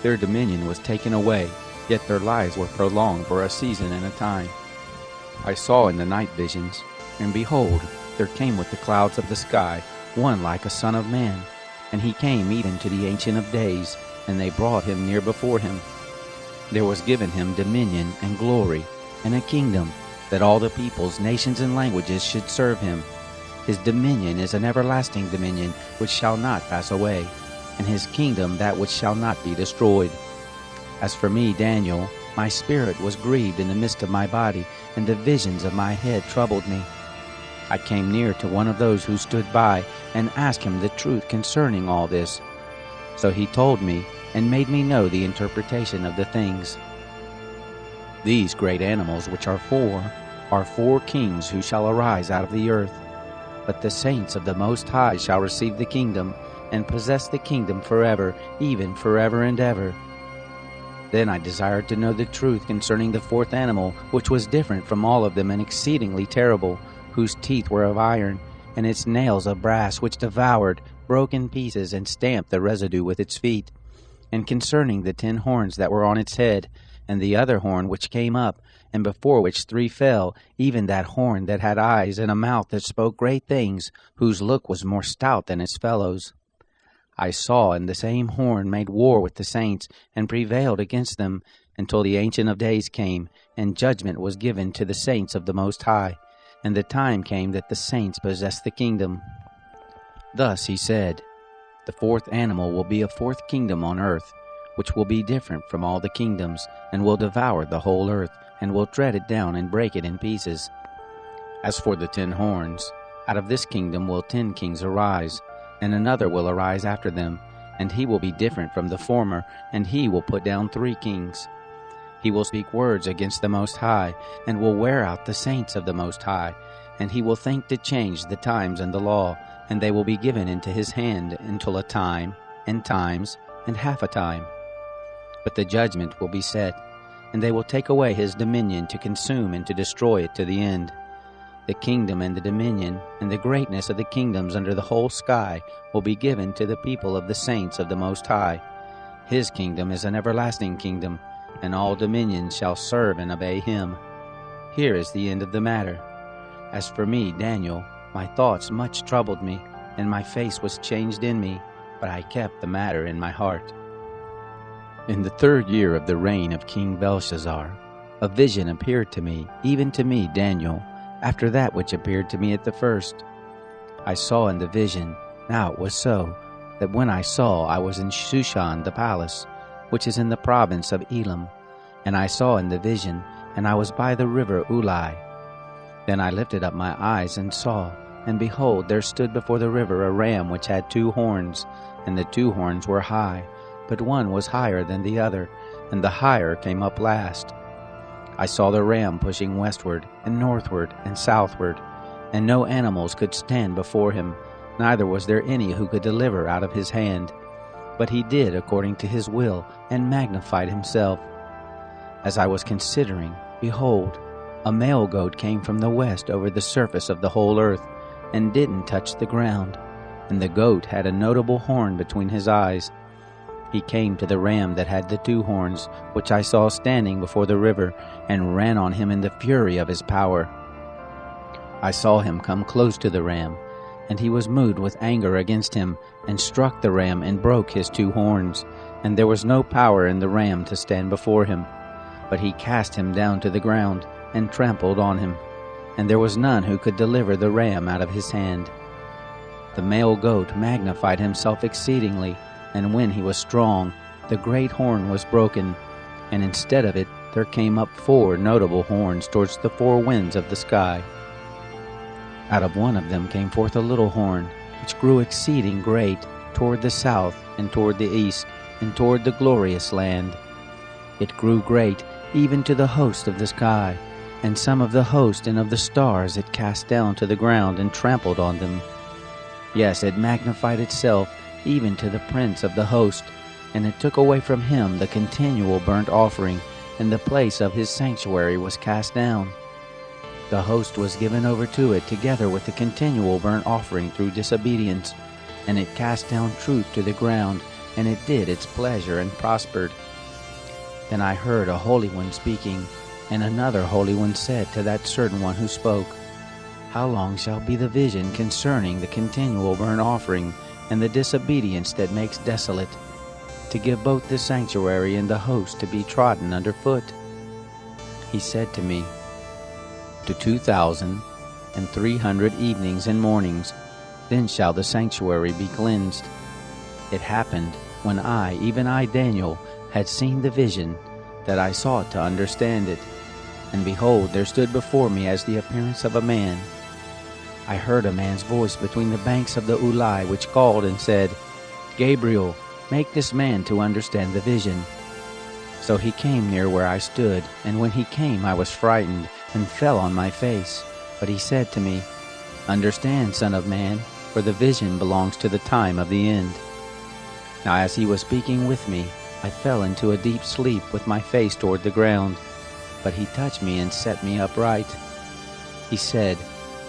their dominion was taken away, yet their lives were prolonged for a season and a time. I saw in the night visions, and behold, there came with the clouds of the sky one like a son of man, and he came even to the Ancient of Days, and they brought him near before him. There was given him dominion and glory, and a kingdom, that all the peoples, nations, and languages should serve him. His dominion is an everlasting dominion which shall not pass away, and his kingdom that which shall not be destroyed. As for me, Daniel, my spirit was grieved in the midst of my body, and the visions of my head troubled me. I came near to one of those who stood by, and asked him the truth concerning all this. So he told me, and made me know the interpretation of the things. These great animals which are 4 kings who shall arise out of the earth. But the saints of the Most High shall receive the kingdom, and possess the kingdom forever, even forever and ever. Then I desired to know the truth concerning the 4th animal, which was different from all of them, and exceedingly terrible, whose teeth were of iron, and its nails of brass, which devoured, broke in pieces, and stamped the residue with its feet. And concerning the 10 horns that were on its head, and the other horn which came up, and before which 3 fell, even that horn that had eyes and a mouth that spoke great things, whose look was more stout than its fellows. I saw, and the same horn made war with the saints, and prevailed against them, until the Ancient of Days came, and judgment was given to the saints of the Most High, and the time came that the saints possessed the kingdom. Thus he said, The 4th animal will be a 4th kingdom on earth, which will be different from all the kingdoms, and will devour the whole earth, and will tread it down and break it in pieces. As for the 10 horns, out of this kingdom will 10 kings arise, and another will arise after them, and he will be different from the former, and he will put down 3 kings. He will speak words against the Most High, and will wear out the saints of the Most High, and he will think to change the times and the law, and they will be given into his hand until a time, and times, and half a time. But the judgment will be set, and they will take away his dominion to consume and to destroy it to the end. The kingdom and the dominion and the greatness of the kingdoms under the whole sky will be given to the people of the saints of the Most High. His kingdom is an everlasting kingdom, and all dominions shall serve and obey him. Here is the end of the matter. As for me, Daniel, my thoughts much troubled me, and my face was changed in me, but I kept the matter in my heart. In the 3rd year of the reign of King Belshazzar, a vision appeared to me, even to me, Daniel, after that which appeared to me at the first. I saw in the vision, now it was so, that when I saw I was in Shushan the palace, which is in the province of Elam, and I saw in the vision, and I was by the river Ulai. Then I lifted up my eyes and saw, and behold, there stood before the river a ram which had 2 horns, and the 2 horns were high, but one was higher than the other, and the higher came up last. I saw the ram pushing westward, and northward, and southward, and no animals could stand before him, neither was there any who could deliver out of his hand. But he did according to his will, and magnified himself. As I was considering, behold, a male goat came from the west over the surface of the whole earth, and didn't touch the ground, and the goat had a notable horn between his eyes. He came to the ram that had the 2 horns, which I saw standing before the river, and ran on him in the fury of his power. I saw him come close to the ram, and he was moved with anger against him, and struck the ram and broke his 2 horns, and there was no power in the ram to stand before him. But he cast him down to the ground, and trampled on him, and there was none who could deliver the ram out of his hand. The male goat magnified himself exceedingly, and when he was strong, the great horn was broken, and instead of it there came up 4 notable horns towards the 4 winds of the sky. Out of one of them came forth a little horn, which grew exceeding great, toward the south, and toward the east, and toward the glorious land. It grew great, even to the host of the sky, and some of the host and of the stars it cast down to the ground, and trampled on them. Yes, it magnified itself, even to the prince of the host, and it took away from him the continual burnt offering, and the place of his sanctuary was cast down. The host was given over to it together with the continual burnt offering through disobedience, and it cast down truth to the ground, and it did its pleasure and prospered. Then I heard a holy one speaking, and another holy one said to that certain one who spoke, How long shall be the vision concerning the continual burnt offering, and the disobedience that makes desolate, to give both the sanctuary and the host to be trodden under foot? He said to me, To 2,300 evenings and mornings, then shall the sanctuary be cleansed. It happened, when I, even I, Daniel, had seen the vision, that I sought to understand it. And behold, there stood before me as the appearance of a man. I heard a man's voice between the banks of the Ulai, which called and said, Gabriel, make this man to understand the vision. So he came near where I stood, and when he came I was frightened, and fell on my face. But he said to me, Understand, son of man, for the vision belongs to the time of the end. Now as he was speaking with me, I fell into a deep sleep with my face toward the ground. But he touched me and set me upright. He said,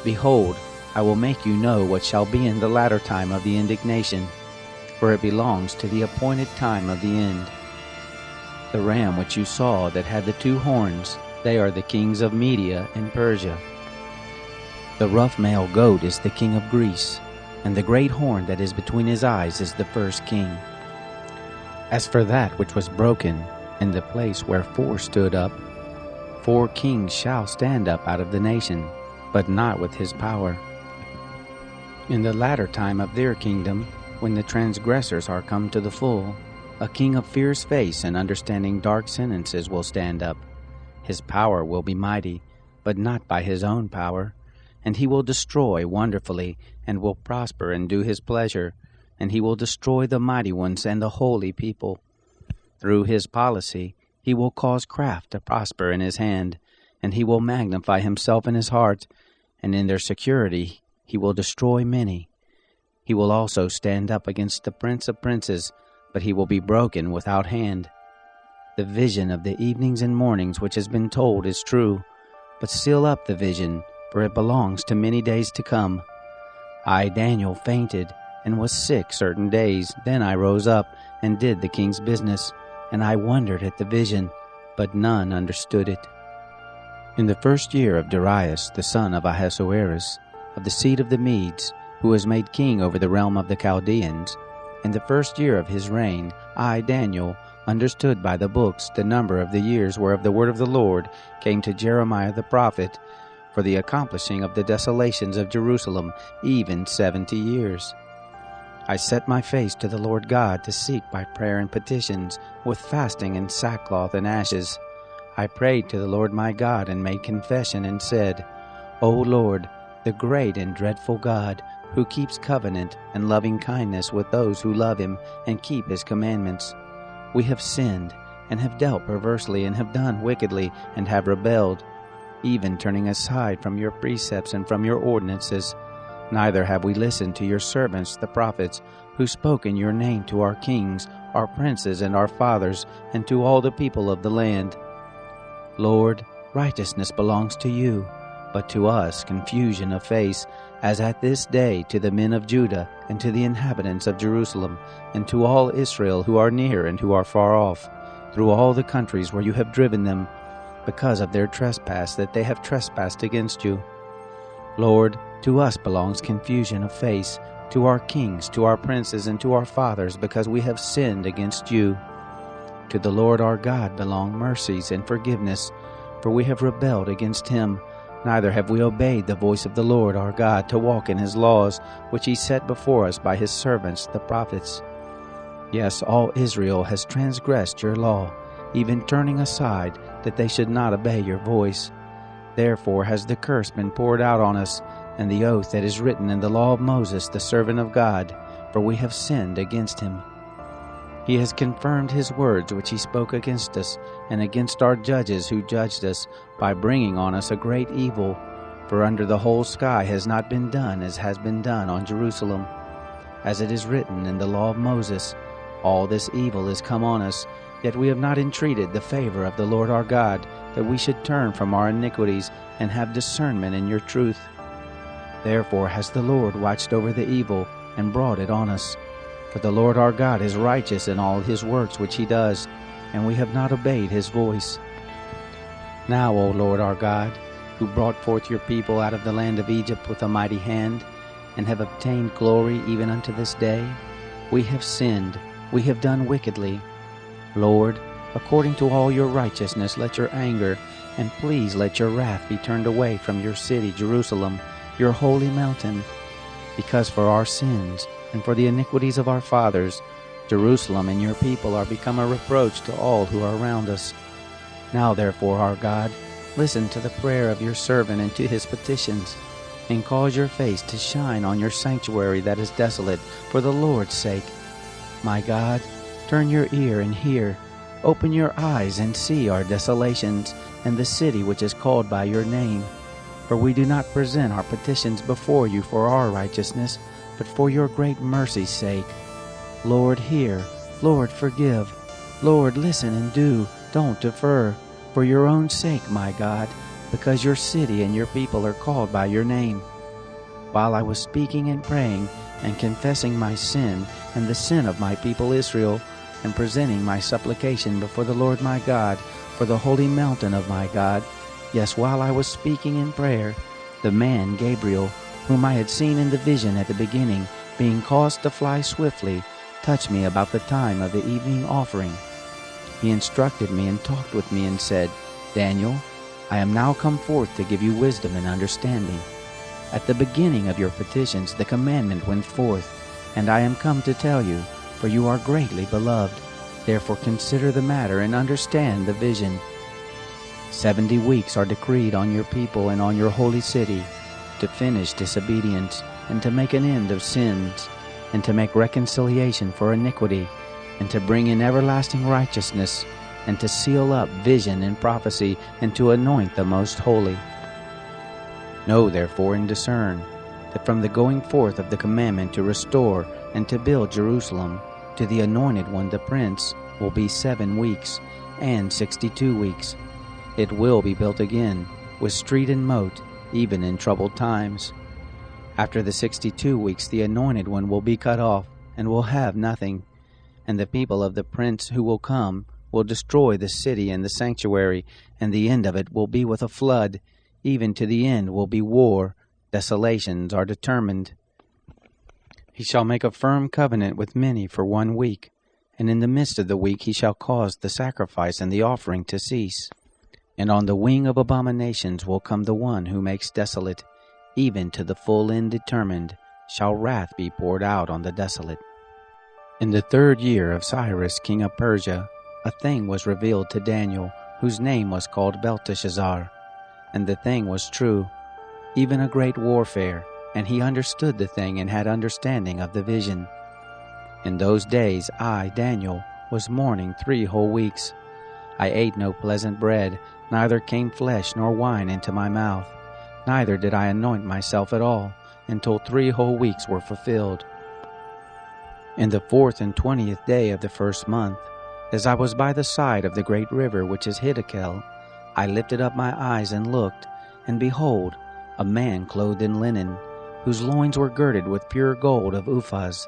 Behold, I will make you know what shall be in the latter time of the indignation, for it belongs to the appointed time of the end. The ram which you saw that had the 2 horns, they are the kings of Media and Persia. The rough male goat is the king of Greece, and the great horn that is between his eyes is the first king. As for that which was broken, in the place where 4 stood up, 4 kings shall stand up out of the nation, but not with his power. In the latter time of their kingdom, when the transgressors are come to the full, a king of fierce face and understanding dark sentences will stand up. His power will be mighty, but not by his own power, and he will destroy wonderfully, and will prosper and do his pleasure, and he will destroy the mighty ones and the holy people. Through his policy, he will cause craft to prosper in his hand, and he will magnify himself in his heart, and in their security he will destroy many. He will also stand up against the prince of princes, but he will be broken without hand. The vision of the evenings and mornings which has been told is true, but seal up the vision, for it belongs to many days to come. I, Daniel, fainted and was sick certain days. Then I rose up and did the king's business, and I wondered at the vision, but none understood it. In the 1st year of Darius, the son of Ahasuerus, of the seed of the Medes, who was made king over the realm of the Chaldeans, in the 1st year of his reign, I, Daniel, understood by the books the number of the years whereof the word of the Lord came to Jeremiah the prophet, for the accomplishing of the desolations of Jerusalem, even 70 years. I set my face to the Lord God to seek by prayer and petitions, with fasting and sackcloth and ashes. I prayed to the Lord my God and made confession and said, O Lord, the great and dreadful God, who keeps covenant and loving kindness with those who love him and keep his commandments. We have sinned and have dealt perversely and have done wickedly and have rebelled, even turning aside from your precepts and from your ordinances. Neither have we listened to your servants the prophets, who spoke in your name to our kings, our princes, and our fathers, and to all the people of the land. Lord, righteousness belongs to you, but to us confusion of face, as at this day to the men of Judah, and to the inhabitants of Jerusalem, and to all Israel who are near and who are far off, through all the countries where you have driven them, because of their trespass that they have trespassed against you. Lord, to us belongs confusion of face, to our kings, to our princes, and to our fathers, because we have sinned against you. To the Lord our God belong mercies and forgiveness, for we have rebelled against him, neither have we obeyed the voice of the Lord our God to walk in his laws, which he set before us by his servants the prophets. Yes, all Israel has transgressed your law, even turning aside, that they should not obey your voice. Therefore has the curse been poured out on us, and the oath that is written in the law of Moses the servant of God, for we have sinned against him. He has confirmed his words which he spoke against us, and against our judges who judged us, by bringing on us a great evil. For under the whole sky has not been done as has been done on Jerusalem. As it is written in the law of Moses, all this evil is come on us, yet we have not entreated the favor of the Lord our God, that we should turn from our iniquities and have discernment in your truth. Therefore has the Lord watched over the evil and brought it on us. For the Lord our God is righteous in all his works which he does, and we have not obeyed his voice. Now, O Lord our God, who brought forth your people out of the land of Egypt with a mighty hand, and have obtained glory even unto this day, we have sinned, we have done wickedly. Lord, according to all your righteousness, let your anger, and please let your wrath be turned away from your city, Jerusalem, your holy mountain. Because for our sins, and for the iniquities of our fathers, Jerusalem and your people are become a reproach to all who are around us. Now therefore, our God, listen to the prayer of your servant and to his petitions, and cause your face to shine on your sanctuary that is desolate, for the Lord's sake. My God, turn your ear and hear. Open your eyes and see our desolations, and the city which is called by your name. For we do not present our petitions before you for our righteousness, but for your great mercy's sake. Lord, hear. Lord, forgive. Lord, listen and do. Don't defer. For your own sake, my God, because your city and your people are called by your name. While I was speaking and praying and confessing my sin and the sin of my people Israel, and presenting my supplication before the Lord my God for the holy mountain of my God, yes, while I was speaking in prayer, the man Gabriel, whom I had seen in the vision at the beginning, being caused to fly swiftly, touched me about the time of the evening offering. He instructed me and talked with me and said, Daniel, I am now come forth to give you wisdom and understanding. At the beginning of your petitions the commandment went forth, and I am come to tell you, for you are greatly beloved. Therefore consider the matter and understand the vision. 70 weeks are decreed on your people and on your holy city, to finish disobedience, and to make an end of sins, and to make reconciliation for iniquity, and to bring in everlasting righteousness, and to seal up vision and prophecy, and to anoint the most holy. Know therefore and discern, that from the going forth of the commandment to restore and to build Jerusalem, to the anointed one the prince, will be 7 weeks, and 62 weeks. It will be built again, with street and moat, even in troubled times. After the 62 weeks the anointed one will be cut off, and will have nothing. And the people of the prince who will come will destroy the city and the sanctuary, and the end of it will be with a flood, even to the end will be war. Desolations are determined. He shall make a firm covenant with many for 1 week, and in the midst of the week he shall cause the sacrifice and the offering to cease. And on the wing of abominations will come the one who makes desolate, even to the full end determined, shall wrath be poured out on the desolate. In the 3rd year of Cyrus king of Persia, a thing was revealed to Daniel, whose name was called Belteshazzar. And the thing was true, even a great warfare, and he understood the thing and had understanding of the vision. In those days I, Daniel, was mourning 3 whole weeks. I ate no pleasant bread, neither came flesh nor wine into my mouth, neither did I anoint myself at all, until 3 whole weeks were fulfilled. In the 4th and 20th day of the 1st month, as I was by the side of the great river which is Hiddekel, I lifted up my eyes and looked, and behold, a man clothed in linen, whose loins were girded with pure gold of Uphaz.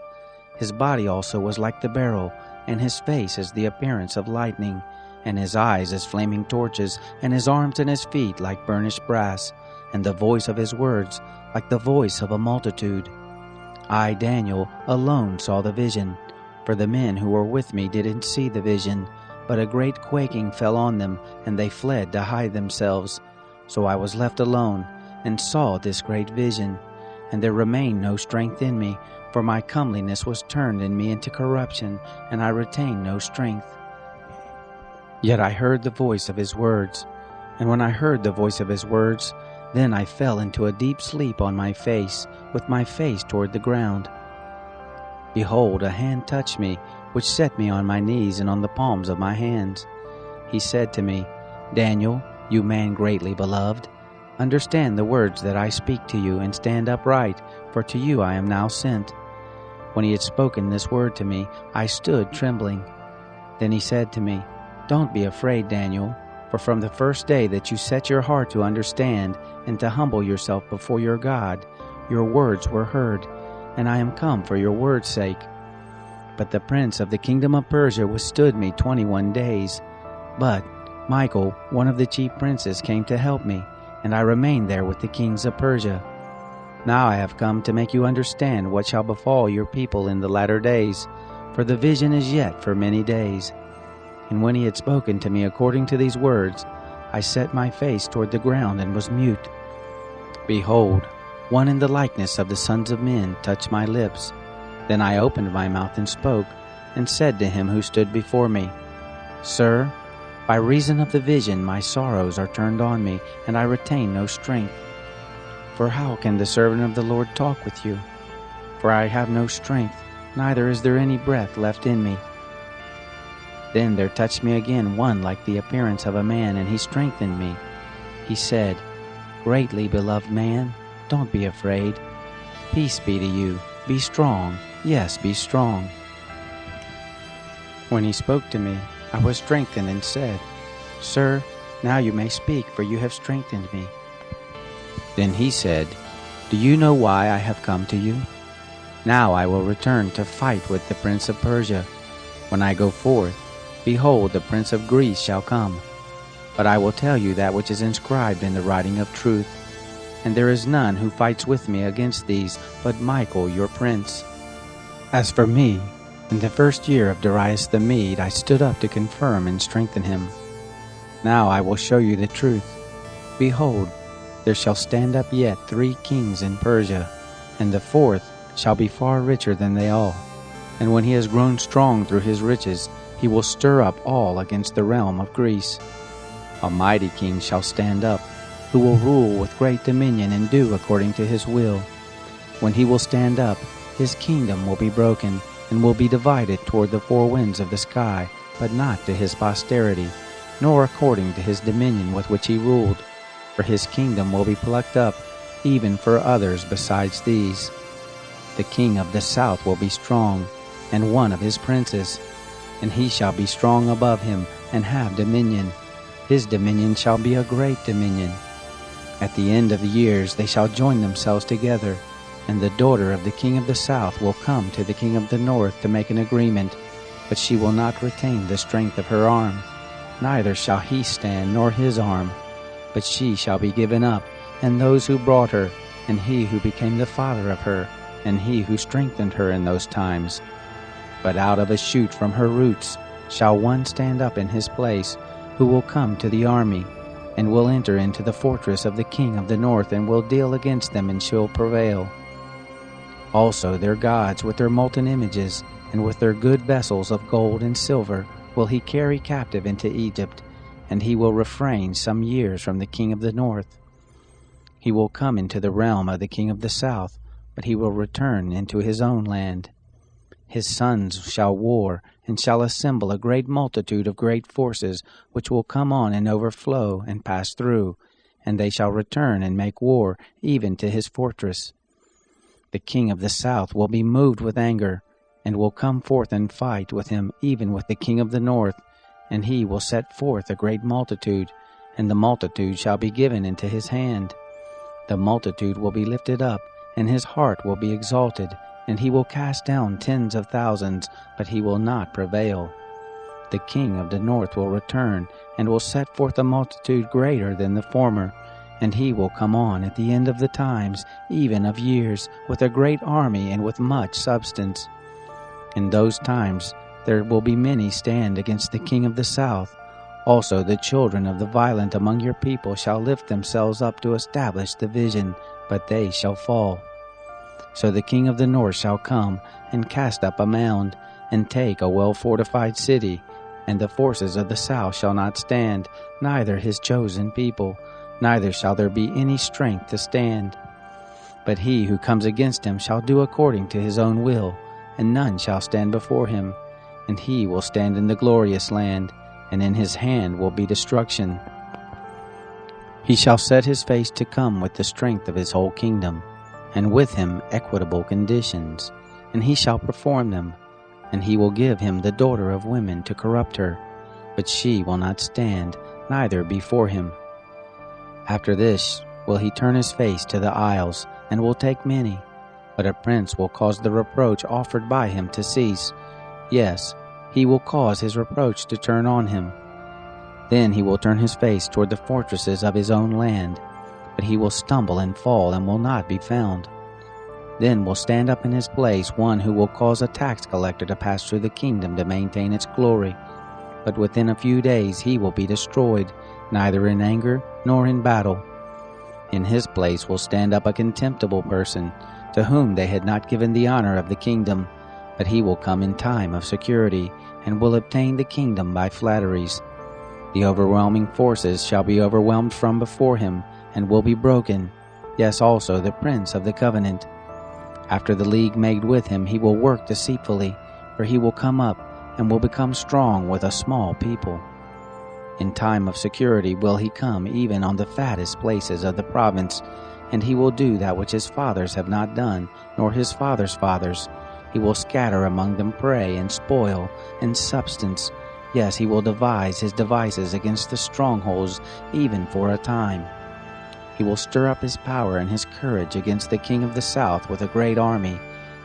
His body also was like the beryl, and his face as the appearance of lightning, and his eyes as flaming torches, and his arms and his feet like burnished brass, and the voice of his words like the voice of a multitude. I, Daniel, alone saw the vision, for the men who were with me didn't see the vision, but a great quaking fell on them, and they fled to hide themselves. So I was left alone, and saw this great vision, and there remained no strength in me, for my comeliness was turned in me into corruption, and I retained no strength. Yet I heard the voice of his words, and when I heard the voice of his words, then I fell into a deep sleep on my face, with my face toward the ground. Behold, a hand touched me, which set me on my knees and on the palms of my hands. He said to me, Daniel, you man greatly beloved, understand the words that I speak to you, and stand upright, for to you I am now sent. When he had spoken this word to me, I stood trembling. Then he said to me, Don't be afraid, Daniel, for from the first day that you set your heart to understand and to humble yourself before your God, your words were heard, and I am come for your word's sake. But the prince of the kingdom of Persia withstood me 21 days. But Michael, one of the chief princes, came to help me, and I remained there with the kings of Persia. Now I have come to make you understand what shall befall your people in the latter days, for the vision is yet for many days. And when he had spoken to me according to these words, I set my face toward the ground and was mute. Behold, one in the likeness of the sons of men touched my lips. Then I opened my mouth and spoke, and said to him who stood before me, Sir, by reason of the vision my sorrows are turned on me, and I retain no strength. For how can the servant of the Lord talk with you? For I have no strength, neither is there any breath left in me. Then there touched me again one like the appearance of a man, and he strengthened me. He said, Greatly beloved man, don't be afraid. Peace be to you. Be strong. Yes, be strong. When he spoke to me, I was strengthened and said, Sir, now you may speak, for you have strengthened me. Then he said, Do you know why I have come to you? Now I will return to fight with the prince of Persia. When I go forth, behold, the prince of Greece shall come. But I will tell you that which is inscribed in the writing of truth. And there is none who fights with me against these, but Michael your prince. As for me, in the 1st year of Darius the Mede, I stood up to confirm and strengthen him. Now I will show you the truth. Behold, there shall stand up yet 3 kings in Persia, and the 4th shall be far richer than they all. And when he has grown strong through his riches, he will stir up all against the realm of Greece. A mighty king shall stand up, who will rule with great dominion and do according to his will. When he will stand up, His kingdom will be broken, and will be divided toward the four winds of the sky, but not to his posterity, nor according to his dominion with which he ruled. For his kingdom will be plucked up, even for others besides these. The king of the south will be strong, and one of his princes, and he shall be strong above him, and have dominion. His dominion shall be a great dominion. At the end of the years they shall join themselves together, and the daughter of the king of the south will come to the king of the north to make an agreement, but she will not retain the strength of her arm, neither shall he stand nor his arm, but she shall be given up, and those who brought her, and he who became the father of her, and he who strengthened her in those times. But out of a shoot from her roots shall one stand up in his place, who will come to the army, and will enter into the fortress of the king of the north, and will deal against them, and shall prevail. Also their gods with their molten images, and with their good vessels of gold and silver, will he carry captive into Egypt, and he will refrain some years from the king of the north. He will come into the realm of the king of the south, but he will return into his own land. His sons shall war, and shall assemble a great multitude of great forces, which will come on and overflow and pass through, and they shall return and make war, even to his fortress. The king of the south will be moved with anger, and will come forth and fight with him, even with the king of the north, and he will set forth a great multitude, and the multitude shall be given into his hand. The multitude will be lifted up, and his heart will be exalted, and he will cast down tens of thousands, but he will not prevail. The king of the north will return, and will set forth a multitude greater than the former, and he will come on at the end of the times, even of years, with a great army and with much substance. In those times there will be many stand against the king of the south. Also the children of the violent among your people shall lift themselves up to establish the vision, but they shall fall. So the king of the north shall come, and cast up a mound, and take a well-fortified city, and the forces of the south shall not stand, neither his chosen people, neither shall there be any strength to stand. But he who comes against him shall do according to his own will, and none shall stand before him. And he will stand in the glorious land, and in his hand will be destruction. He shall set his face to come with the strength of his whole kingdom, and with him equitable conditions, and he shall perform them. And he will give him the daughter of women to corrupt her, but she will not stand, neither before him. After this will he turn his face to the isles, and will take many. But a prince will cause the reproach offered by him to cease. Yes, he will cause his reproach to turn on him. Then he will turn his face toward the fortresses of his own land, but he will stumble and fall, and will not be found. Then will stand up in his place one who will cause a tax collector to pass through the kingdom to maintain its glory. But within a few days he will be destroyed, neither in anger nor in battle. In his place will stand up a contemptible person, to whom they had not given the honor of the kingdom, but he will come in time of security, and will obtain the kingdom by flatteries. The overwhelming forces shall be overwhelmed from before him, and will be broken, yes, also the prince of the covenant. After the league made with him he will work deceitfully, for he will come up, and will become strong with a small people. In time of security will he come even on the fattest places of the province, and he will do that which his fathers have not done, nor his fathers' fathers. He will scatter among them prey and spoil and substance. Yes, he will devise his devices against the strongholds, even for a time. He will stir up his power and his courage against the king of the south with a great army,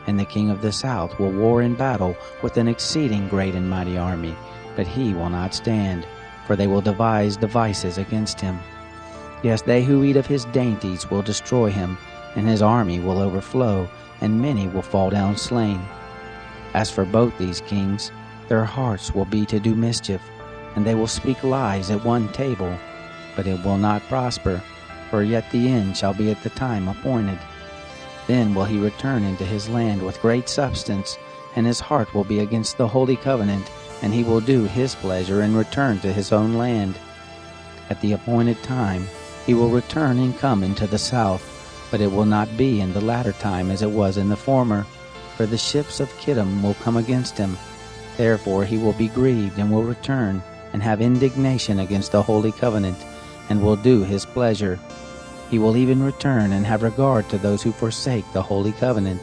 and the king of the south will war in battle with an exceeding great and mighty army, but he will not stand, for they will devise devices against him. Yes, they who eat of his dainties will destroy him, and his army will overflow, and many will fall down slain. As for both these kings, their hearts will be to do mischief, and they will speak lies at one table, but it will not prosper, for yet the end shall be at the time appointed. Then will he return into his land with great substance, and his heart will be against the holy covenant, and he will do his pleasure and return to his own land. At the appointed time he will return and come into the south, but it will not be in the latter time as it was in the former. for the ships of Kittim will come against him. Therefore he will be grieved, and will return, and have indignation against the holy covenant, and will do his pleasure. He will even return, and have regard to those who forsake the holy covenant.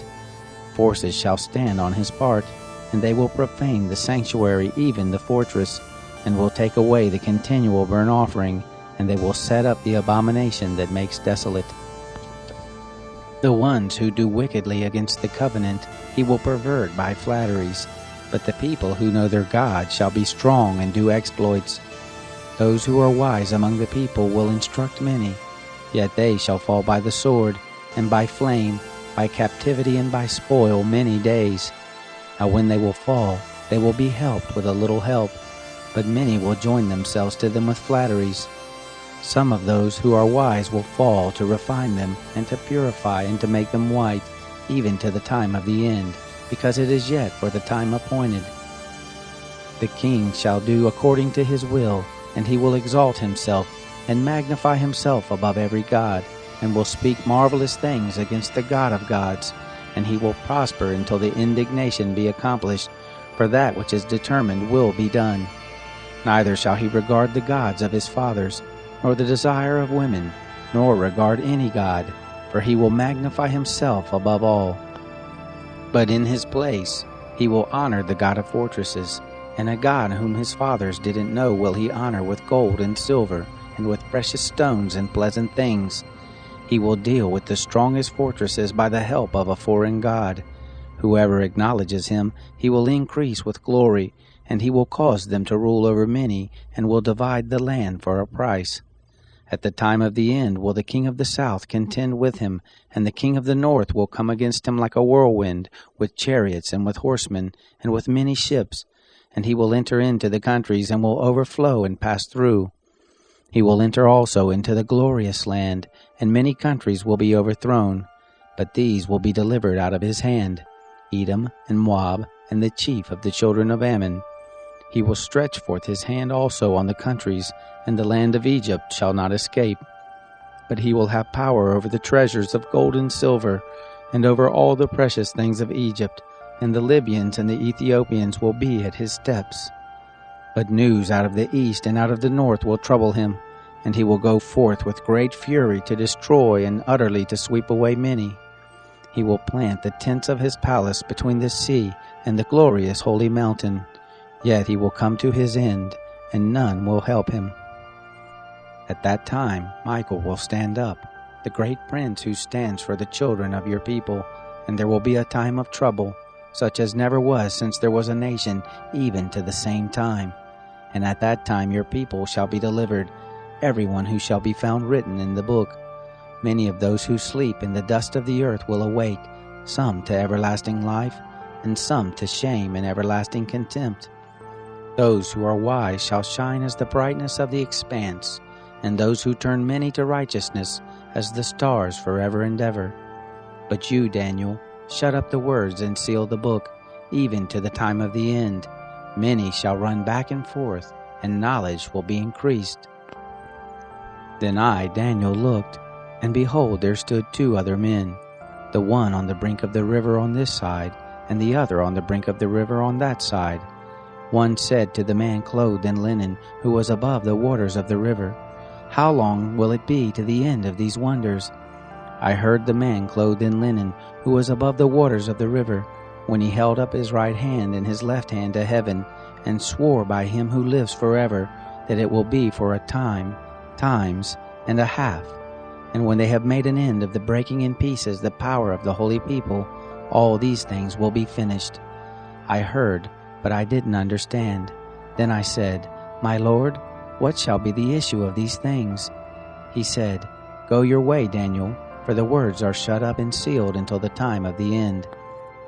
Forces shall stand on his part, and they will profane the sanctuary, even the fortress, and will take away the continual burnt offering, and they will set up the abomination that makes desolate. The ones who do wickedly against the covenant he will pervert by flatteries, but the people who know their God shall be strong and do exploits. Those who are wise among the people will instruct many, yet they shall fall by the sword, and by flame, by captivity, and by spoil many days. Now when they will fall, they will be helped with a little help, but many will join themselves to them with flatteries. Some of those who are wise will fall to refine them, and to purify, and to make them white, even to the time of the end, because it is yet for the time appointed. The king shall do according to his will, and he will exalt himself, and magnify himself above every god, and will speak marvelous things against the God of gods, and he will prosper until the indignation be accomplished, for that which is determined will be done. Neither shall he regard the gods of his fathers, nor the desire of women, nor regard any god, for he will magnify himself above all. But in his place he will honor the God of fortresses, and a god whom his fathers didn't know will he honor with gold and silver, and with precious stones and pleasant things. He will deal with the strongest fortresses by the help of a foreign god. Whoever acknowledges him he will increase with glory, and he will cause them to rule over many, and will divide the land for a price. At the time of the end will the king of the south contend with him, and the king of the north will come against him like a whirlwind, with chariots and with horsemen, and with many ships. And he will enter into the countries, and will overflow and pass through. He will enter also into the glorious land, and many countries will be overthrown, but these will be delivered out of his hand, Edom and Moab, and the chief of the children of Ammon. He will stretch forth his hand also on the countries, and the land of Egypt shall not escape. But he will have power over the treasures of gold and silver, and over all the precious things of Egypt, and the Libyans and the Ethiopians will be at his steps. But news out of the east and out of the north will trouble him, and he will go forth with great fury to destroy and utterly to sweep away many. He will plant the tents of his palace between the sea and the glorious holy mountain. Yet he will come to his end, and none will help him. At that time Michael will stand up, the great prince who stands for the children of your people, and there will be a time of trouble, such as never was since there was a nation, even to the same time. And at that time your people shall be delivered, everyone who shall be found written in the book. Many of those who sleep in the dust of the earth will awake, some to everlasting life, and some to shame and everlasting contempt. Those who are wise shall shine as the brightness of the expanse, and those who turn many to righteousness as the stars forever and ever. But you, Daniel, shut up the words and seal the book, even to the time of the end. Many shall run back and forth, and knowledge will be increased. Then I, Daniel, looked, and behold, there stood 2 other men, the one on the brink of the river on this side, and the other on the brink of the river on that side. One said to the man clothed in linen, who was above the waters of the river, "How long will it be to the end of these wonders?" I heard the man clothed in linen, who was above the waters of the river, when he held up his right hand and his left hand to heaven, and swore by him who lives forever, that it will be for a time, times, and a half. And when they have made an end of the breaking in pieces the power of the holy people, all these things will be finished. I heard, but I didn't understand. Then I said, "My Lord, what shall be the issue of these things?" He said, "Go your way, Daniel, for the words are shut up and sealed until the time of the end.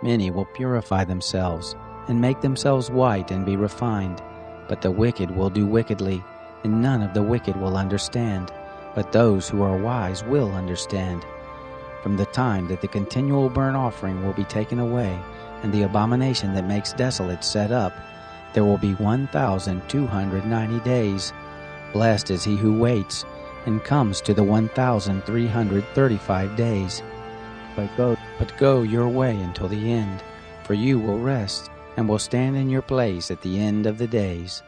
Many will purify themselves, and make themselves white and be refined. But the wicked will do wickedly, and none of the wicked will understand. But those who are wise will understand. From the time that the continual burnt offering will be taken away, and the abomination that makes desolate set up, there will be 1,290 days. Blessed is he who waits, and comes to the 1,335 days. But go your way until the end, for you will rest, and will stand in your place at the end of the days.